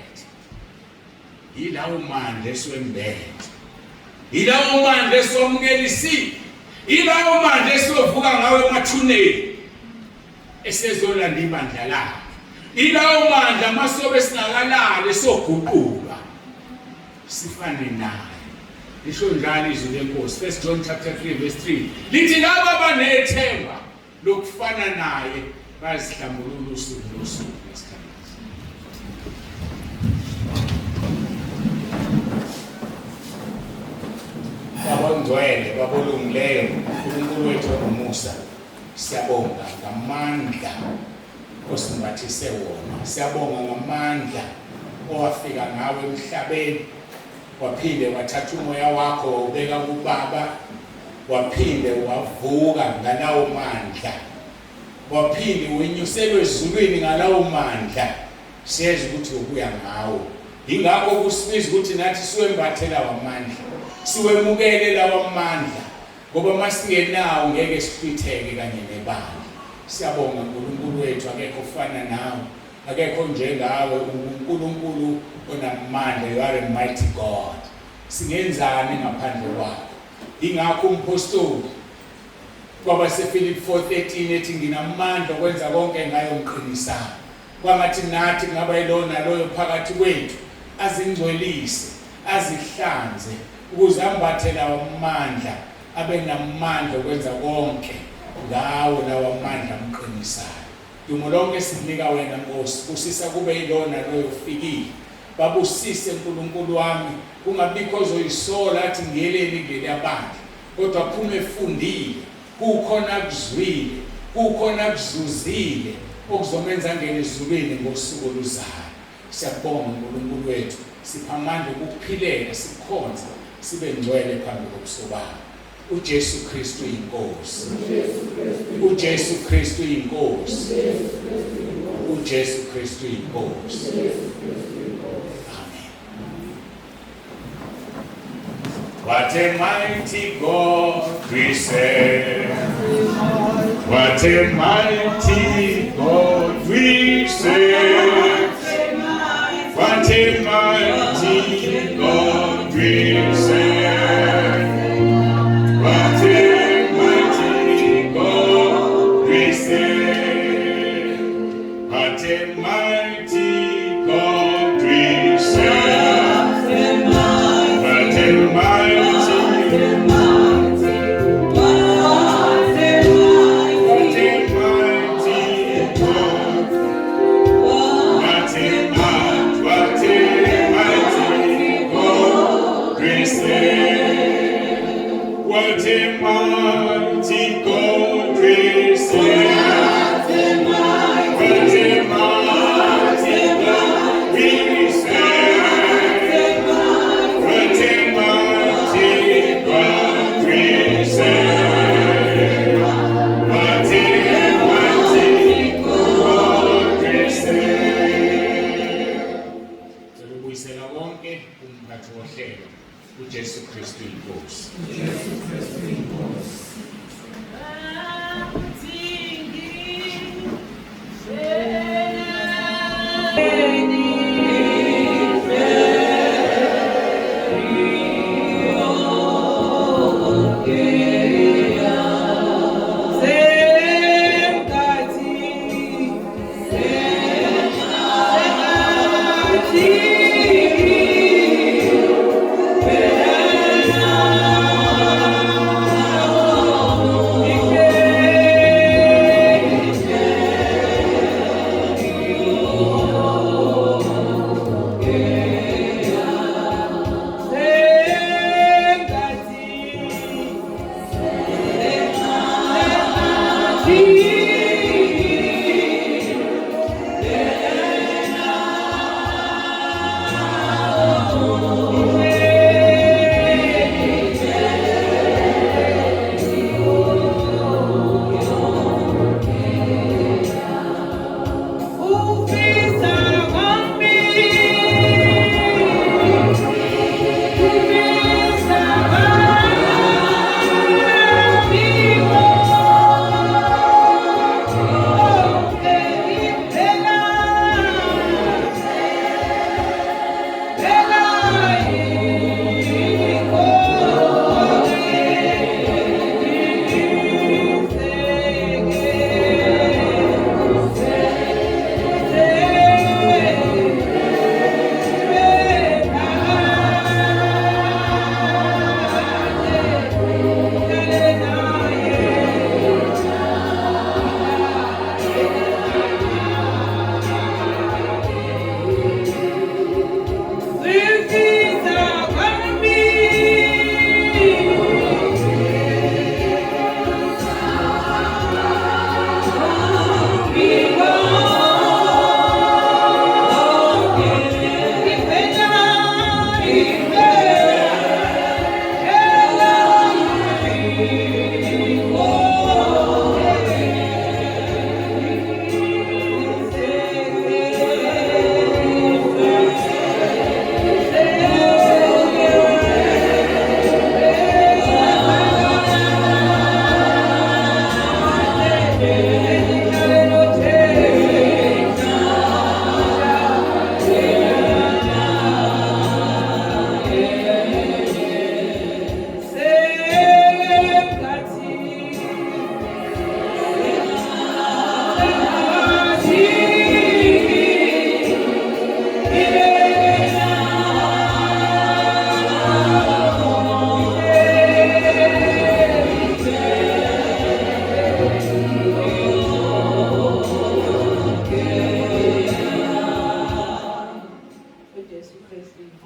Yilawo mandla esiwembethe. Yilawo mandla esiwamukelisile. Yilawo mandla esiyovuka ngawo emathuneni esezolanda ibandla lakhe. Yilawo mandla masobe singakalali esoguqulwa sifane naye. Lisho njalo izwi lenkosi 1 John chapter 3 verse 3. Lithi laba abanethemba lokufana naye bazihlambulula usuku nosuku ngesikhathi. Babongcwele babolungileyo uNkulunkulu wethu omusa siyabonga ngamandla osimbathise wona. Siyabonga ngamandla owafika ngawe emhlabeni waphinde wathatha umoya wakho wawubeka kuBaba waphinde wavuka ngalawo mandla waphinde wenyuselwe ezulwini ngalawo mandla. Siyazi ukuthi ubuya ngawo. Ingakho kusibiza ukuthi nathi siwembathe lawo mandla. Siwemukele lawo mandla ngoba masingenawo ngeke sihlitheke kanye nebandla. Siyabonga uNkulunkulu wethu akekho ofana nawe. Akekho njengawe uNkulunkulu onamandla. You are a mighty God. Singenzani ngaphandle kwakho. Ingakho umpostoli kwabaseFilipi 4:13 ethi nginamandla okwenza konke ngayo ngiqinisana. Kwangathi nathi kungaba yilona loyo phakathi kwethu azingcwelise azihlanze ukuze ambathe lawo amandla abe namandla okwenza konke ngawo lawa amandla amqinisayo. Dumo lonke sinika wena Nkosi, busisa kube yilona loyo ufikile. Babusise uNkulunkulu wami, kungabikho ozoyisola athi ngiyeleni kuleli abandla, kodwa phume efundile, kukhona kuzwile, kukhona kuzuzile okuzomenza ngene ezulwini ngosuku oluzayo. Siyabonga uNkulunkulu wethu, sipha amandla okuphilela, sikhonza, sibe ngcwele phambi kobuso bakho. uJesu Kristu inkosi. uJesu Kristu inkosi. uJesu Kristu inkosi. Amen. What a mighty God we serve. What a mighty God we serve. What a mighty God we serve. What a mighty God we serve. What a mighty God we serve. What a mighty uJesu Kristu inkosi. Oh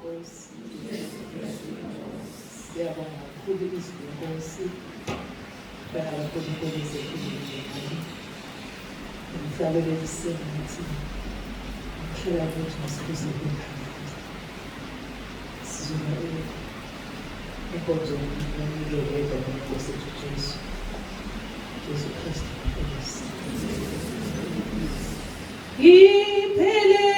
Inkosi. Siyabonga kakhulu izwi lenkosi. Bakakhulu zethu. Umhlabele lisebenzi. Umhlaba wethu masibuze kuphambili. Sizuma inkonzo yokunikela egabeni lenkosi yethu Jesu. Jesu Kristu. Iphele